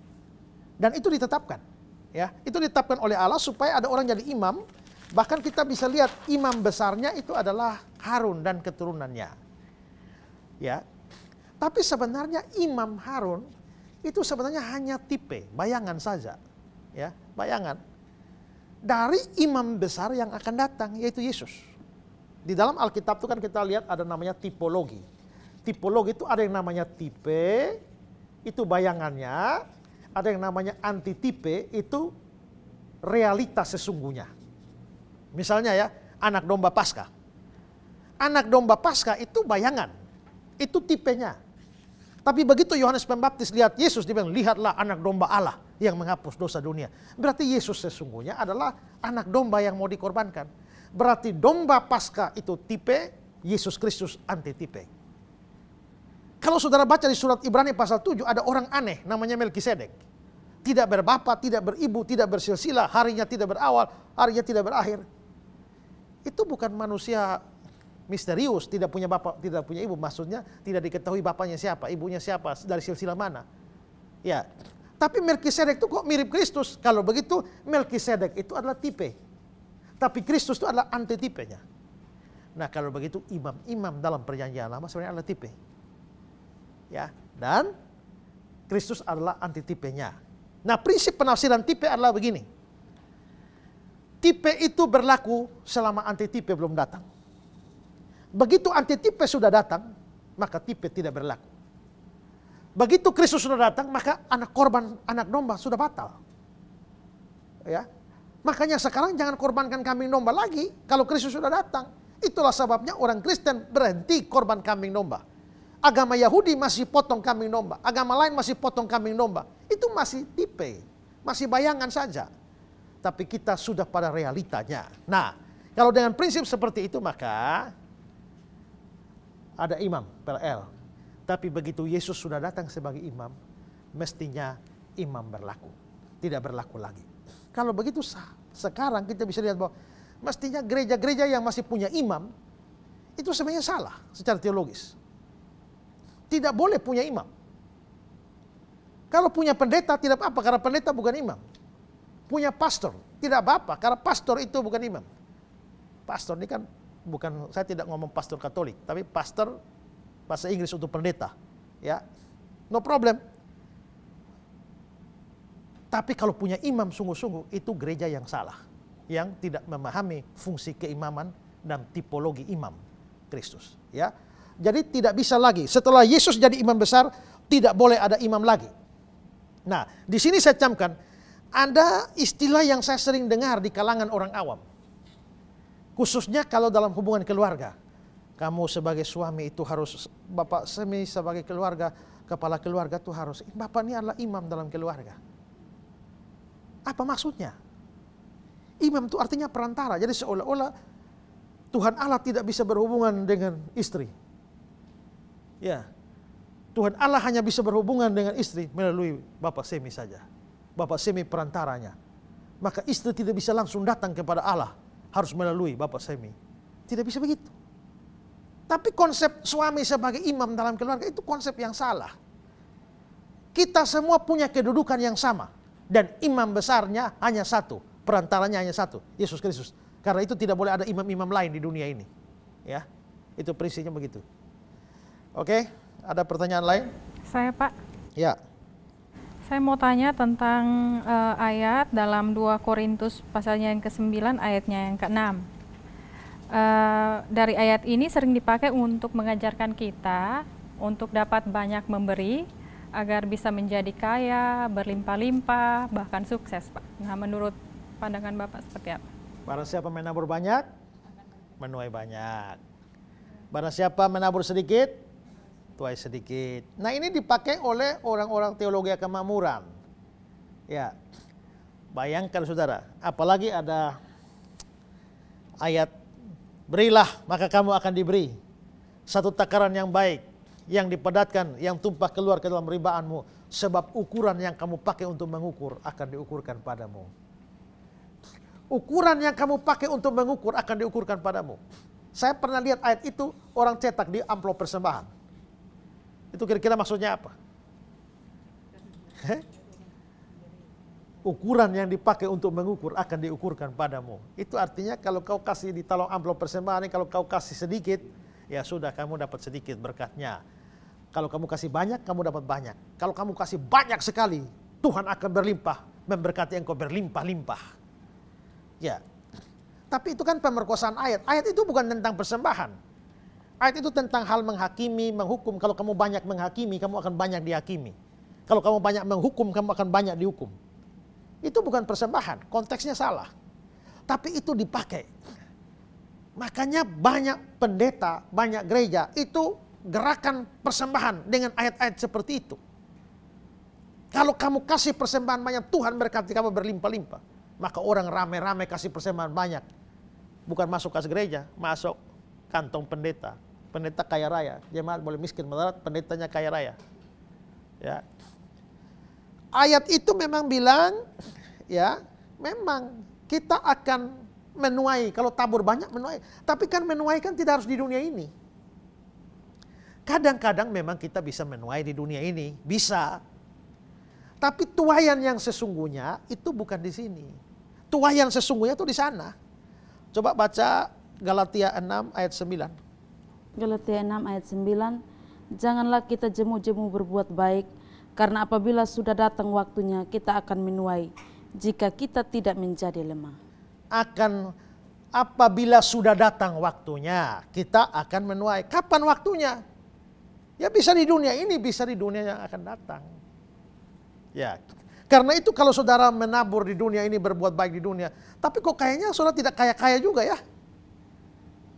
Dan itu ditetapkan. Ya, itu ditetapkan oleh Allah supaya ada orang jadi imam. Bahkan kita bisa lihat imam besarnya itu adalah Harun dan keturunannya. Ya. Tapi sebenarnya Imam Harun itu sebenarnya hanya tipe, bayangan saja. Ya, bayangan dari imam besar yang akan datang, yaitu Yesus. Di dalam Alkitab itu kan kita lihat ada namanya tipologi. Tipologi itu ada yang namanya tipe, itu bayangannya. Ada yang namanya antitipe, itu realitas sesungguhnya. Misalnya ya, anak domba Paskah. Anak domba Paskah itu bayangan, itu tipenya. Tapi begitu Yohanes Pembaptis lihat Yesus, dia bilang, lihatlah anak domba Allah yang menghapus dosa dunia. Berarti Yesus sesungguhnya adalah anak domba yang mau dikorbankan. Berarti domba Paskah itu tipe, Yesus Kristus antitipe. Kalau saudara baca di surat Ibrani pasal 7, ada orang aneh namanya Melkisedek. Tidak berbapa, tidak beribu, tidak bersilsilah, harinya tidak berawal, harinya tidak berakhir. Itu bukan manusia misterius, tidak punya bapak, tidak punya ibu, maksudnya tidak diketahui bapaknya siapa, ibunya siapa, dari silsilah mana. Ya, tapi Melkisedek itu kok mirip Kristus? Kalau begitu Melkisedek itu adalah tipe, tapi Kristus itu adalah antitipenya. Nah, kalau begitu imam-imam dalam perjanjian lama sebenarnya adalah tipe. Ya, dan Kristus adalah antitipenya. Nah, prinsip penafsiran tipe adalah begini. Tipe itu berlaku selama antitipe belum datang. Begitu antitipe sudah datang, maka tipe tidak berlaku. Begitu Kristus sudah datang, maka anak domba sudah batal. Ya. Makanya sekarang jangan korbankan kambing domba lagi kalau Kristus sudah datang. Itulah sebabnya orang Kristen berhenti korban kambing domba. Agama Yahudi masih potong kambing domba, agama lain masih potong kambing domba. Itu masih tipe, masih bayangan saja. Tapi kita sudah pada realitanya. Nah, kalau dengan prinsip seperti itu maka ada imam PLL. Tapi begitu Yesus sudah datang sebagai imam, mestinya imam berlaku, tidak berlaku lagi. Kalau begitu sekarang kita bisa lihat bahwa mestinya gereja-gereja yang masih punya imam itu sebenarnya salah secara teologis. Tidak boleh punya imam. Kalau punya pendeta tidak apa-apa karena pendeta bukan imam. Punya pastor tidak apa-apa karena pastor itu bukan imam. Pastor ini kan bukan, saya tidak ngomong pastor Katolik, tapi pastor bahasa Inggris untuk pendeta. Ya, no problem. Tapi kalau punya imam sungguh-sungguh itu gereja yang salah, yang tidak memahami fungsi keimaman dan tipologi imam Kristus. Ya, jadi tidak bisa lagi setelah Yesus jadi imam besar tidak boleh ada imam lagi. Nah, di sini saya camkan ada istilah yang saya sering dengar di kalangan orang awam. Khususnya kalau dalam hubungan keluarga. Kamu sebagai suami itu harus, bapak semi sebagai keluarga, kepala keluarga itu harus, bapak ini adalah imam dalam keluarga. Apa maksudnya? Imam itu artinya perantara. Jadi seolah-olah Tuhan Allah tidak bisa berhubungan dengan istri. Ya, Tuhan Allah hanya bisa berhubungan dengan istri melalui bapak semi saja. Bapak semi perantaranya. Maka istri tidak bisa langsung datang kepada Allah, harus melalui bapak semi. Tidak bisa begitu. Tapi konsep suami sebagai imam dalam keluarga itu konsep yang salah. Kita semua punya kedudukan yang sama. Dan imam besarnya hanya satu. Perantaranya hanya satu, Yesus Kristus. Karena itu tidak boleh ada imam-imam lain di dunia ini. Ya, itu prinsipnya begitu. Oke, ada pertanyaan lain? Saya Pak. Ya. Saya mau tanya tentang ayat dalam 2 Korintus pasalnya yang ke-9 ayatnya yang ke-6. Dari ayat ini sering dipakai untuk mengajarkan kita untuk dapat banyak memberi agar bisa menjadi kaya, berlimpah-limpah, bahkan sukses, Pak. Nah, menurut pandangan Bapak seperti apa? Barang siapa menabur banyak, menuai banyak. Barang siapa menabur sedikit, tuai sedikit. Nah, ini dipakai oleh orang-orang teologi kemakmuran. Ya, bayangkan saudara, apalagi ada ayat, berilah maka kamu akan diberi. Satu takaran yang baik, yang dipadatkan, yang tumpah keluar ke dalam ribaanmu. Sebab ukuran yang kamu pakai untuk mengukur akan diukurkan padamu. Ukuran yang kamu pakai untuk mengukur akan diukurkan padamu. Saya pernah lihat ayat itu orang cetak di amplop persembahan. Itu kira-kira maksudnya apa? Ukuran yang dipakai untuk mengukur akan diukurkan padamu. Itu artinya kalau kau kasih di talong amplop persembahan ini, kalau kau kasih sedikit, ya sudah kamu dapat sedikit berkatnya. Kalau kamu kasih banyak, kamu dapat banyak. Kalau kamu kasih banyak sekali, Tuhan akan berlimpah, memberkati engkau berlimpah-limpah. Ya, tapi itu kan pemerkosaan ayat. Ayat itu bukan tentang persembahan. Ayat itu tentang hal menghakimi, menghukum. Kalau kamu banyak menghakimi, kamu akan banyak dihakimi. Kalau kamu banyak menghukum, kamu akan banyak dihukum. Itu bukan persembahan, konteksnya salah. Tapi itu dipakai. Makanya banyak pendeta, banyak gereja itu gerakan persembahan dengan ayat-ayat seperti itu. Kalau kamu kasih persembahan banyak, Tuhan berkati kamu berlimpah-limpah. Maka orang rame-rame kasih persembahan banyak. Bukan masuk kas gereja, masuk kantong pendeta. Pendeta kaya raya, jemaat boleh miskin melarat, pendetanya kaya raya. Ya. Ayat itu memang bilang, ya, memang kita akan menuai, kalau tabur banyak menuai. Tapi kan menuai kan tidak harus di dunia ini. Kadang-kadang memang kita bisa menuai di dunia ini, bisa. Tapi tuaian yang sesungguhnya itu bukan di sini. Tuaian sesungguhnya itu di sana. Coba baca Galatia 6 ayat 9. Galatia 6 ayat 9, janganlah kita jemu-jemu berbuat baik, karena apabila sudah datang waktunya kita akan menuai, jika kita tidak menjadi lemah. Apabila sudah datang waktunya, kita akan menuai. Kapan waktunya? Ya bisa di dunia ini, bisa di dunia yang akan datang. Ya, karena itu kalau saudara menabur di dunia ini, berbuat baik di dunia, tapi kok kayaknya saudara tidak kaya-kaya juga ya.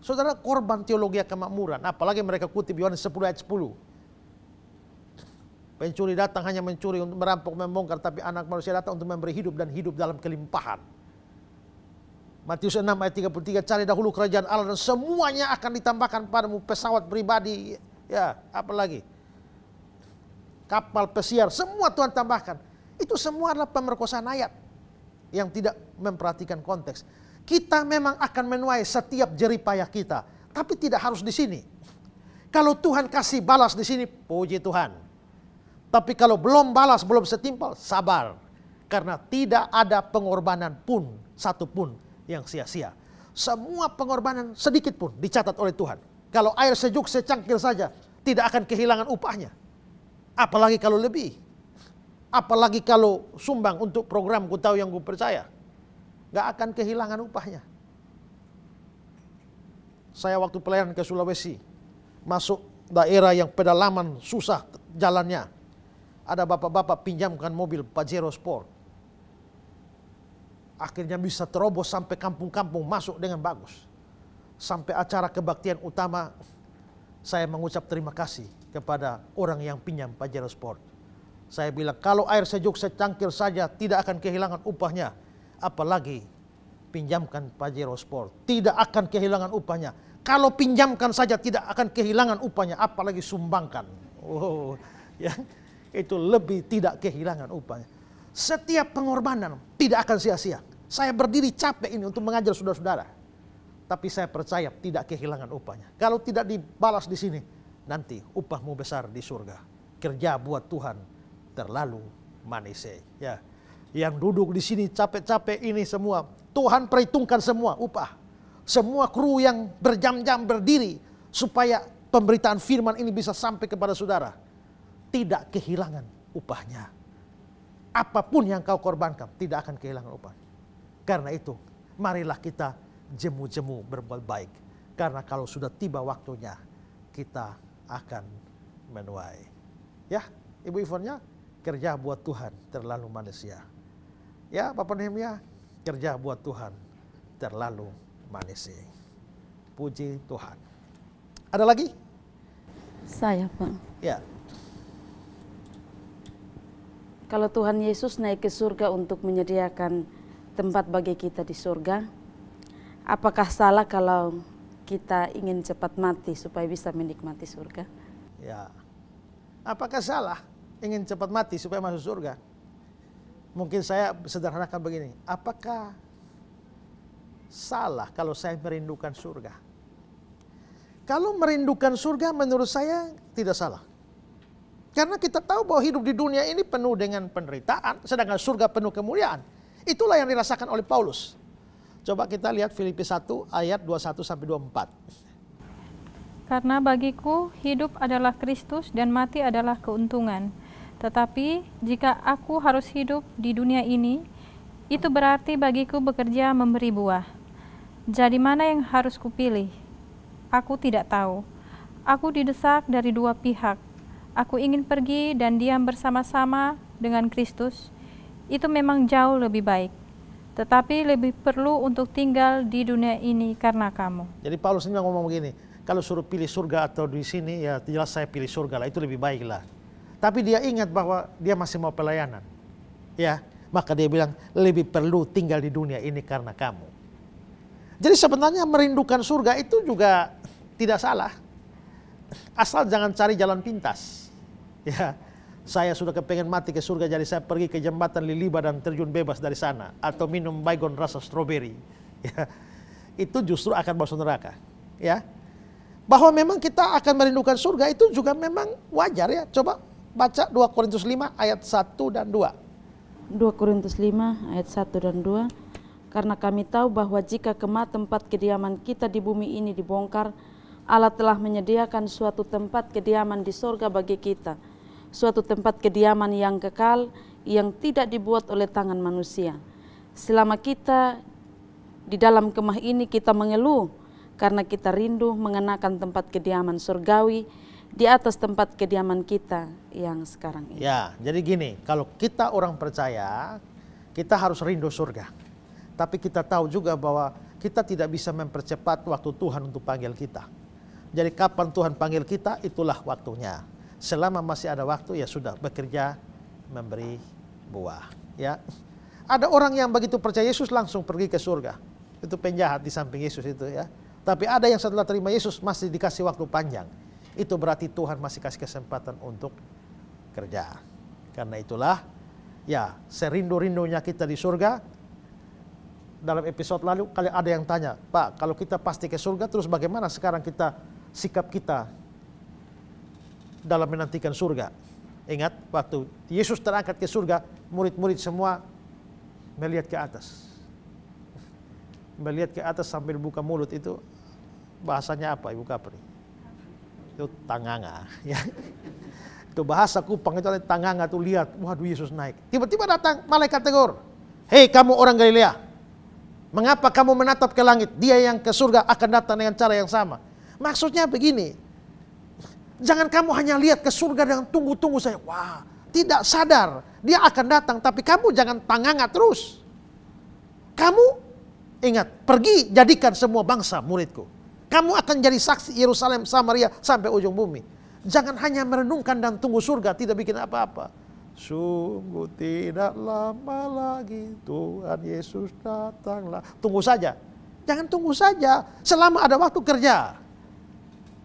Saudara korban teologi kemakmuran, apalagi mereka kutip Yohanes 10 ayat 10. Pencuri datang hanya mencuri, untuk merampok, membongkar, tapi anak manusia datang untuk memberi hidup dan hidup dalam kelimpahan. Matius 6 ayat 33, cari dahulu kerajaan Allah dan semuanya akan ditambahkan padamu, pesawat pribadi, ya apalagi kapal pesiar, semua Tuhan tambahkan. Itu semua adalah pemerkosaan ayat yang tidak memperhatikan konteks. Kita memang akan menuai setiap jerih payah kita, tapi tidak harus di sini. Kalau Tuhan kasih balas di sini, puji Tuhan. Tapi kalau belum balas, belum setimpal, sabar. Karena tidak ada pengorbanan pun, satu pun yang sia-sia. Semua pengorbanan sedikit pun dicatat oleh Tuhan. Kalau air sejuk secangkir saja, tidak akan kehilangan upahnya. Apalagi kalau lebih. Apalagi kalau sumbang untuk program Ku Tahu Yang Ku Percaya. Gak akan kehilangan upahnya. Saya waktu pelayanan ke Sulawesi, masuk daerah yang pedalaman susah jalannya. Ada bapak-bapak pinjamkan mobil Pajero Sport. Akhirnya bisa terobos sampai kampung-kampung, masuk dengan bagus. Sampai acara kebaktian utama, saya mengucap terima kasih kepada orang yang pinjam Pajero Sport. Saya bilang, kalau air sejuk secangkir saja tidak akan kehilangan upahnya. Apalagi pinjamkan Pajero Sport. Tidak akan kehilangan upahnya. Kalau pinjamkan saja tidak akan kehilangan upahnya. Apalagi sumbangkan. Oh, ya, itu lebih tidak kehilangan upahnya. Setiap pengorbanan tidak akan sia-sia. Saya berdiri capek ini untuk mengajar saudara-saudara. Tapi saya percaya tidak kehilangan upahnya. Kalau tidak dibalas di sini, nanti upahmu besar di surga. Kerja buat Tuhan terlalu manis. Ya. Yang duduk di sini capek-capek ini semua, Tuhan perhitungkan semua upah. Semua kru yang berjam-jam berdiri supaya pemberitaan firman ini bisa sampai kepada saudara. Tidak kehilangan upahnya. Apapun yang kau korbankan tidak akan kehilangan upahnya. Karena itu, marilah kita jemu-jemu berbuat baik. Karena kalau sudah tiba waktunya, kita akan menuai. Ya, Ibu Ivonnya, kerja buat Tuhan terlalu manusia. Ya, Bapak Nehemia, kerja buat Tuhan terlalu manusia. Puji Tuhan. Ada lagi? Saya, Pak. Ya. Kalau Tuhan Yesus naik ke surga untuk menyediakan tempat bagi kita di surga, apakah salah kalau kita ingin cepat mati supaya bisa menikmati surga? Ya. Apakah salah ingin cepat mati supaya masuk surga? Mungkin saya sederhanakan begini, apakah salah kalau saya merindukan surga? Kalau merindukan surga menurut saya tidak salah. Karena kita tahu bahwa hidup di dunia ini penuh dengan penderitaan, sedangkan surga penuh kemuliaan. Itulah yang dirasakan oleh Paulus. Coba kita lihat Filipi 1 ayat 21-24. Karena bagiku hidup adalah Kristus dan mati adalah keuntungan. Tetapi jika aku harus hidup di dunia ini, itu berarti bagiku bekerja memberi buah. Jadi mana yang harus kupilih? Aku tidak tahu. Aku didesak dari dua pihak. Aku ingin pergi dan diam bersama-sama dengan Kristus. Itu memang jauh lebih baik. Tetapi lebih perlu untuk tinggal di dunia ini karena kamu. Jadi Paulus ini ngomong begini, kalau suruh pilih surga atau di sini, ya jelas saya pilih surga lah, itu lebih baik lah. Tapi dia ingat bahwa dia masih mau pelayanan. Ya, maka dia bilang lebih perlu tinggal di dunia ini karena kamu. Jadi sebenarnya merindukan surga itu juga tidak salah. Asal jangan cari jalan pintas. Ya, saya sudah kepengen mati ke surga, jadi saya pergi ke jembatan Liliba dan terjun bebas dari sana, atau minum baygon rasa stroberi. Ya, itu justru akan masuk neraka. Ya, bahwa memang kita akan merindukan surga itu juga memang wajar ya. Coba baca 2 Korintus 5 ayat 1 dan 2. 2 Korintus 5 ayat 1 dan 2. Karena kami tahu bahwa jika kemah tempat kediaman kita di bumi ini dibongkar, Allah telah menyediakan suatu tempat kediaman di sorga bagi kita, suatu tempat kediaman yang kekal, yang tidak dibuat oleh tangan manusia. Selama kita di dalam kemah ini kita mengeluh, karena kita rindu mengenakan tempat kediaman surgawi di atas tempat kediaman kita yang sekarang ini. Ya, jadi gini, kalau kita orang percaya, kita harus rindu surga. Tapi kita tahu juga bahwa kita tidak bisa mempercepat waktu Tuhan untuk panggil kita. Jadi kapan Tuhan panggil kita, itulah waktunya. Selama masih ada waktu, ya sudah bekerja memberi buah. Ya, ada orang yang begitu percaya Yesus langsung pergi ke surga. Itu penjahat di samping Yesus itu ya. Tapi ada yang setelah terima Yesus masih dikasih waktu panjang. Itu berarti Tuhan masih kasih kesempatan untuk kerja. Karena itulah, ya serindu-rindunya kita di surga. Dalam episode lalu kali ada yang tanya, Pak, kalau kita pasti ke surga, terus bagaimana sekarang sikap kita dalam menantikan surga? Ingat, waktu Yesus terangkat ke surga, murid-murid semua melihat ke atas. Melihat ke atas sambil buka mulut itu, bahasanya apa Ibu Kapri? Itu tanganga. Ya. Itu bahasa Kupang, itu ada tanganga tuh, lihat, waduh Yesus naik. Tiba-tiba datang malaikat tegur, hei kamu orang Galilea, mengapa kamu menatap ke langit? Dia yang ke surga akan datang dengan cara yang sama. Maksudnya begini, jangan kamu hanya lihat ke surga dengan tunggu-tunggu saja. Wah, tidak sadar dia akan datang, tapi kamu jangan tanganga terus. Kamu ingat, pergi jadikan semua bangsa muridku. Kamu akan jadi saksi Yerusalem, Samaria sampai ujung bumi. Jangan hanya merenungkan dan tunggu surga, tidak bikin apa-apa. Sungguh tidak lama lagi Tuhan Yesus datanglah. Tunggu saja. Jangan tunggu saja. Selama ada waktu kerja.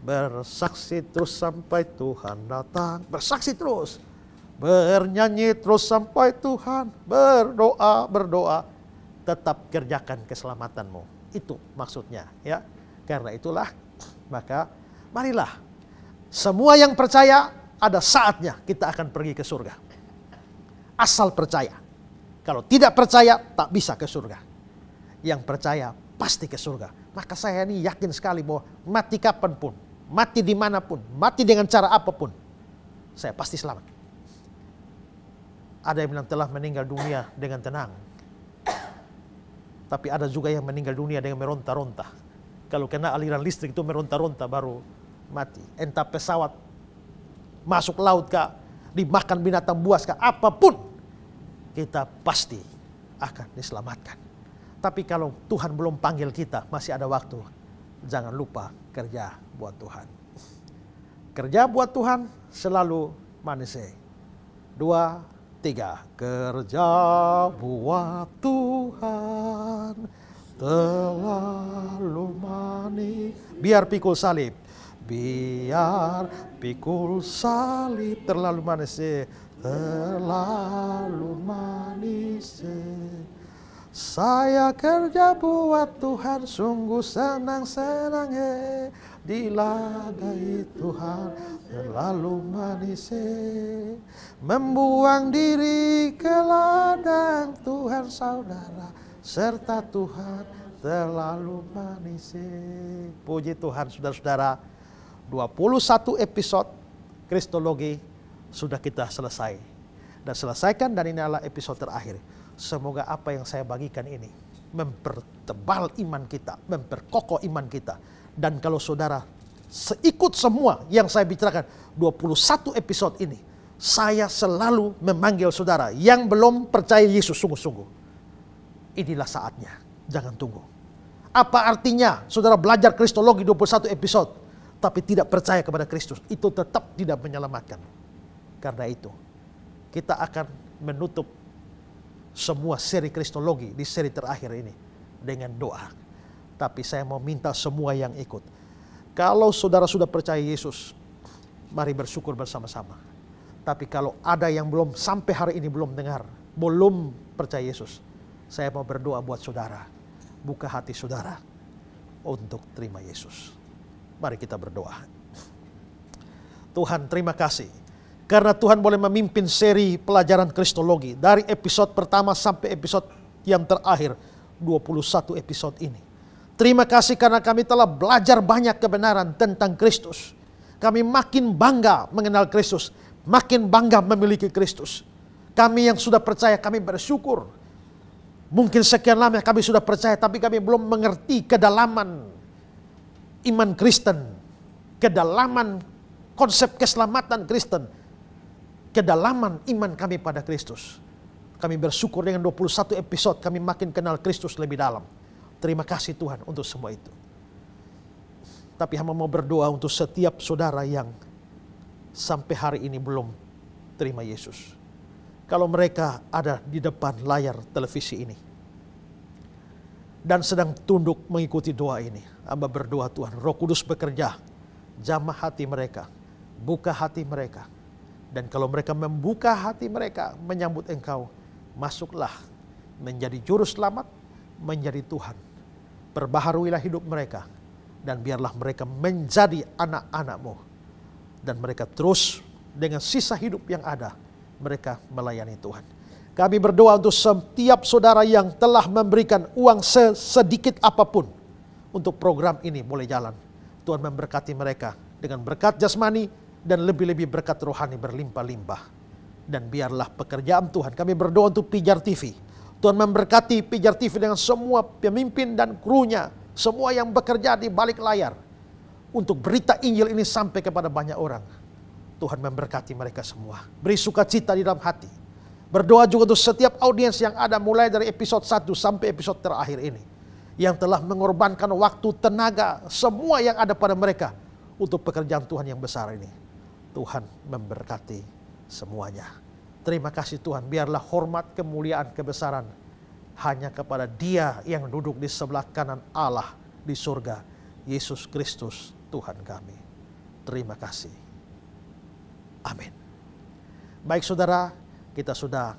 Bersaksi terus sampai Tuhan datang. Bersaksi terus. Bernyanyi terus sampai Tuhan. Berdoa. Tetap kerjakan keselamatanmu. Itu maksudnya ya. Karena itulah maka marilah semua yang percaya ada saatnya kita akan pergi ke surga. Asal percaya. Kalau tidak percaya tak bisa ke surga. Yang percaya pasti ke surga. Maka saya ini yakin sekali bahwa mati kapanpun, mati dimanapun, mati dengan cara apapun, saya pasti selamat. Ada yang bilang telah meninggal dunia dengan tenang. Tapi ada juga yang meninggal dunia dengan meronta-ronta. Kalau kena aliran listrik itu meronta-ronta baru mati. Entah pesawat masuk laut kah, dimakan binatang buas kah, apapun, kita pasti akan diselamatkan. Tapi kalau Tuhan belum panggil kita, masih ada waktu. Jangan lupa kerja buat Tuhan. Kerja buat Tuhan selalu manis. 2, 3. Kerja buat Tuhan terlalu manis. Biar pikul salib. Biar pikul salib terlalu manis. Terlalu manis. Saya kerja buat Tuhan, sungguh senang-senang dilagai Tuhan, terlalu manis. Membuang diri ke ladang Tuhan saudara, serta Tuhan terlalu manis. Puji Tuhan saudara-saudara, 21 episode Kristologi sudah kita selesai. Dan selesaikan, dan ini adalah episode terakhir. Semoga apa yang saya bagikan ini mempertebal iman kita, memperkokoh iman kita. Dan kalau saudara seikut semua yang saya bicarakan 21 episode ini, saya selalu memanggil saudara yang belum percaya Yesus sungguh-sungguh. Inilah saatnya, jangan tunggu. Apa artinya saudara belajar Kristologi 21 episode tapi tidak percaya kepada Kristus? Itu tetap tidak menyelamatkan. Karena itu kita akan menutup semua seri Kristologi di seri terakhir ini dengan doa. Tapi saya mau minta semua yang ikut, kalau saudara sudah percaya Yesus, mari bersyukur bersama-sama. Tapi kalau ada yang belum sampai hari ini belum dengar, belum percaya Yesus, saya mau berdoa buat saudara. Buka hati saudara. untuk terima Yesus. Mari kita berdoa. Tuhan, terima kasih karena Tuhan boleh memimpin seri pelajaran Kristologi dari episode pertama sampai episode yang terakhir, 21 episode ini. Terima kasih karena kami telah belajar banyak kebenaran tentang Kristus. Kami makin bangga mengenal Kristus, makin bangga memiliki Kristus. Kami yang sudah percaya, kami bersyukur. Mungkin sekian lama kami sudah percaya, tapi kami belum mengerti kedalaman iman Kristen, kedalaman konsep keselamatan Kristen, kedalaman iman kami pada Kristus. Kami bersyukur dengan 21 episode kami makin kenal Kristus lebih dalam. Terima kasih Tuhan untuk semua itu. Tapi hamba mau berdoa untuk setiap saudara yang sampai hari ini belum terima Yesus. Kalau mereka ada di depan layar televisi ini dan sedang tunduk mengikuti doa ini, hamba berdoa Tuhan, Roh Kudus bekerja, jamah hati mereka, buka hati mereka. Dan kalau mereka membuka hati mereka menyambut Engkau, masuklah menjadi juru selamat, menjadi Tuhan. Perbaharuilah hidup mereka, dan biarlah mereka menjadi anak-anak-Mu. Dan mereka terus dengan sisa hidup yang ada, mereka melayani Tuhan. Kami berdoa untuk setiap saudara yang telah memberikan uang sedikit apapun untuk program ini boleh jalan. Tuhan memberkati mereka dengan berkat jasmani dan lebih-lebih berkat rohani berlimpah-limpah. Dan biarlah pekerjaan Tuhan, kami berdoa untuk Pijar TV. Tuhan memberkati Pijar TV dengan semua pemimpin dan krunya, semua yang bekerja di balik layar untuk berita Injil ini sampai kepada banyak orang. Tuhan memberkati mereka semua. Beri sukacita di dalam hati. Berdoa juga untuk setiap audiens yang ada mulai dari episode 1 sampai episode terakhir ini, yang telah mengorbankan waktu, tenaga, semua yang ada pada mereka untuk pekerjaan Tuhan yang besar ini. Tuhan memberkati semuanya. Terima kasih Tuhan, biarlah hormat, kemuliaan, kebesaran hanya kepada Dia yang duduk di sebelah kanan Allah di surga, Yesus Kristus Tuhan kami. Terima kasih. Amin. Baik saudara, kita sudah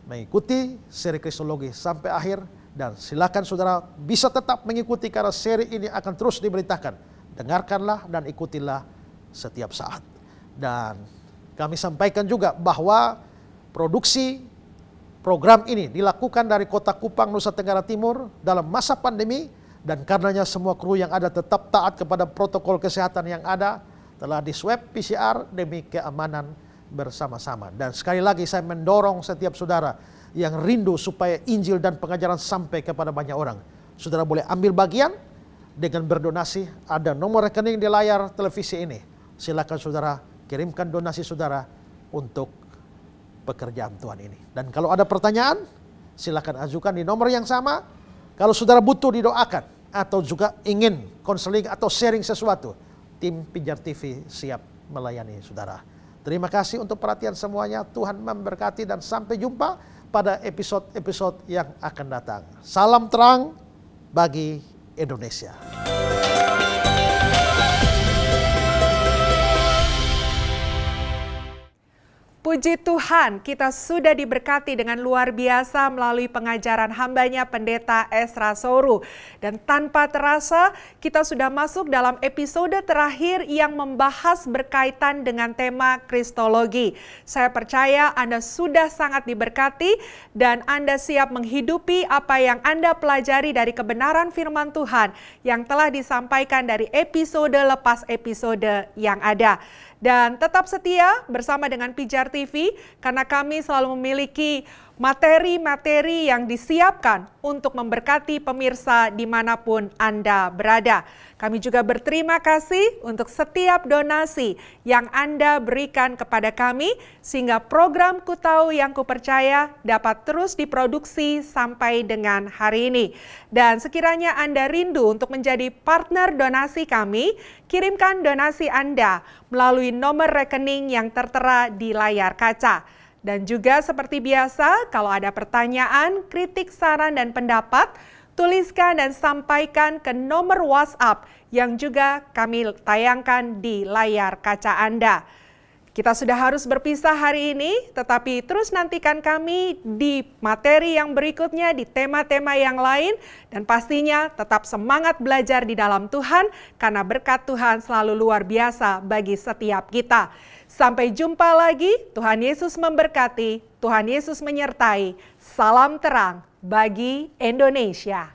mengikuti seri Kristologi sampai akhir, dan silakan saudara bisa tetap mengikuti karena seri ini akan terus diberitakan. Dengarkanlah dan ikutilah setiap saat. Dan kami sampaikan juga bahwa produksi program ini dilakukan dari Kota Kupang, Nusa Tenggara Timur dalam masa pandemi, dan karenanya semua kru yang ada tetap taat kepada protokol kesehatan yang ada, telah di swab PCR demi keamanan bersama-sama. Dan sekali lagi saya mendorong setiap saudara yang rindu supaya Injil dan pengajaran sampai kepada banyak orang. Saudara boleh ambil bagian dengan berdonasi, ada nomor rekening di layar televisi ini. Silakan saudara kirimkan donasi saudara untuk pekerjaan Tuhan ini. Dan kalau ada pertanyaan, silakan ajukan di nomor yang sama. Kalau saudara butuh didoakan atau juga ingin konseling atau sharing sesuatu, tim Pijar TV siap melayani saudara. Terima kasih untuk perhatian semuanya. Tuhan memberkati dan sampai jumpa pada episode-episode yang akan datang. Salam terang bagi Indonesia. Puji Tuhan, kita sudah diberkati dengan luar biasa melalui pengajaran hambanya Pendeta Esra Soru. Dan tanpa terasa, kita sudah masuk dalam episode terakhir yang membahas berkaitan dengan tema Kristologi. Saya percaya Anda sudah sangat diberkati dan Anda siap menghidupi apa yang Anda pelajari dari kebenaran firman Tuhan yang telah disampaikan dari episode lepas episode yang ada. Dan tetap setia bersama dengan Pijar TV karena kami selalu memiliki materi-materi yang disiapkan untuk memberkati pemirsa dimanapun Anda berada. Kami juga berterima kasih untuk setiap donasi yang Anda berikan kepada kami sehingga program Ku Tahu Yang Ku Percaya dapat terus diproduksi sampai dengan hari ini. Dan sekiranya Anda rindu untuk menjadi partner donasi kami, kirimkan donasi Anda melalui nomor rekening yang tertera di layar kaca. Dan juga seperti biasa, kalau ada pertanyaan, kritik, saran, dan pendapat, tuliskan dan sampaikan ke nomor WhatsApp yang juga kami tayangkan di layar kaca Anda. Kita sudah harus berpisah hari ini, tetapi terus nantikan kami di materi yang berikutnya, di tema-tema yang lain, dan pastinya tetap semangat belajar di dalam Tuhan, karena berkat Tuhan selalu luar biasa bagi setiap kita. Sampai jumpa lagi, Tuhan Yesus memberkati, Tuhan Yesus menyertai. Salam terang bagi Indonesia.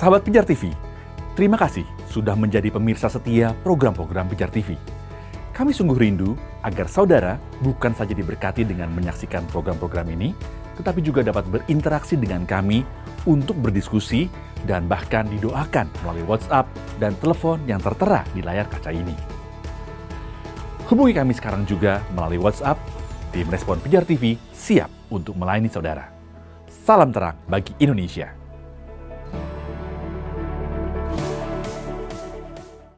Sahabat Pijar TV, terima kasih sudah menjadi pemirsa setia program-program Pijar TV. Kami sungguh rindu agar saudara bukan saja diberkati dengan menyaksikan program-program ini, tetapi juga dapat berinteraksi dengan kami untuk berdiskusi dan bahkan didoakan melalui WhatsApp dan telepon yang tertera di layar kaca ini. Hubungi kami sekarang juga melalui WhatsApp. Tim Respon Pijar TV siap untuk melayani saudara. Salam terang bagi Indonesia.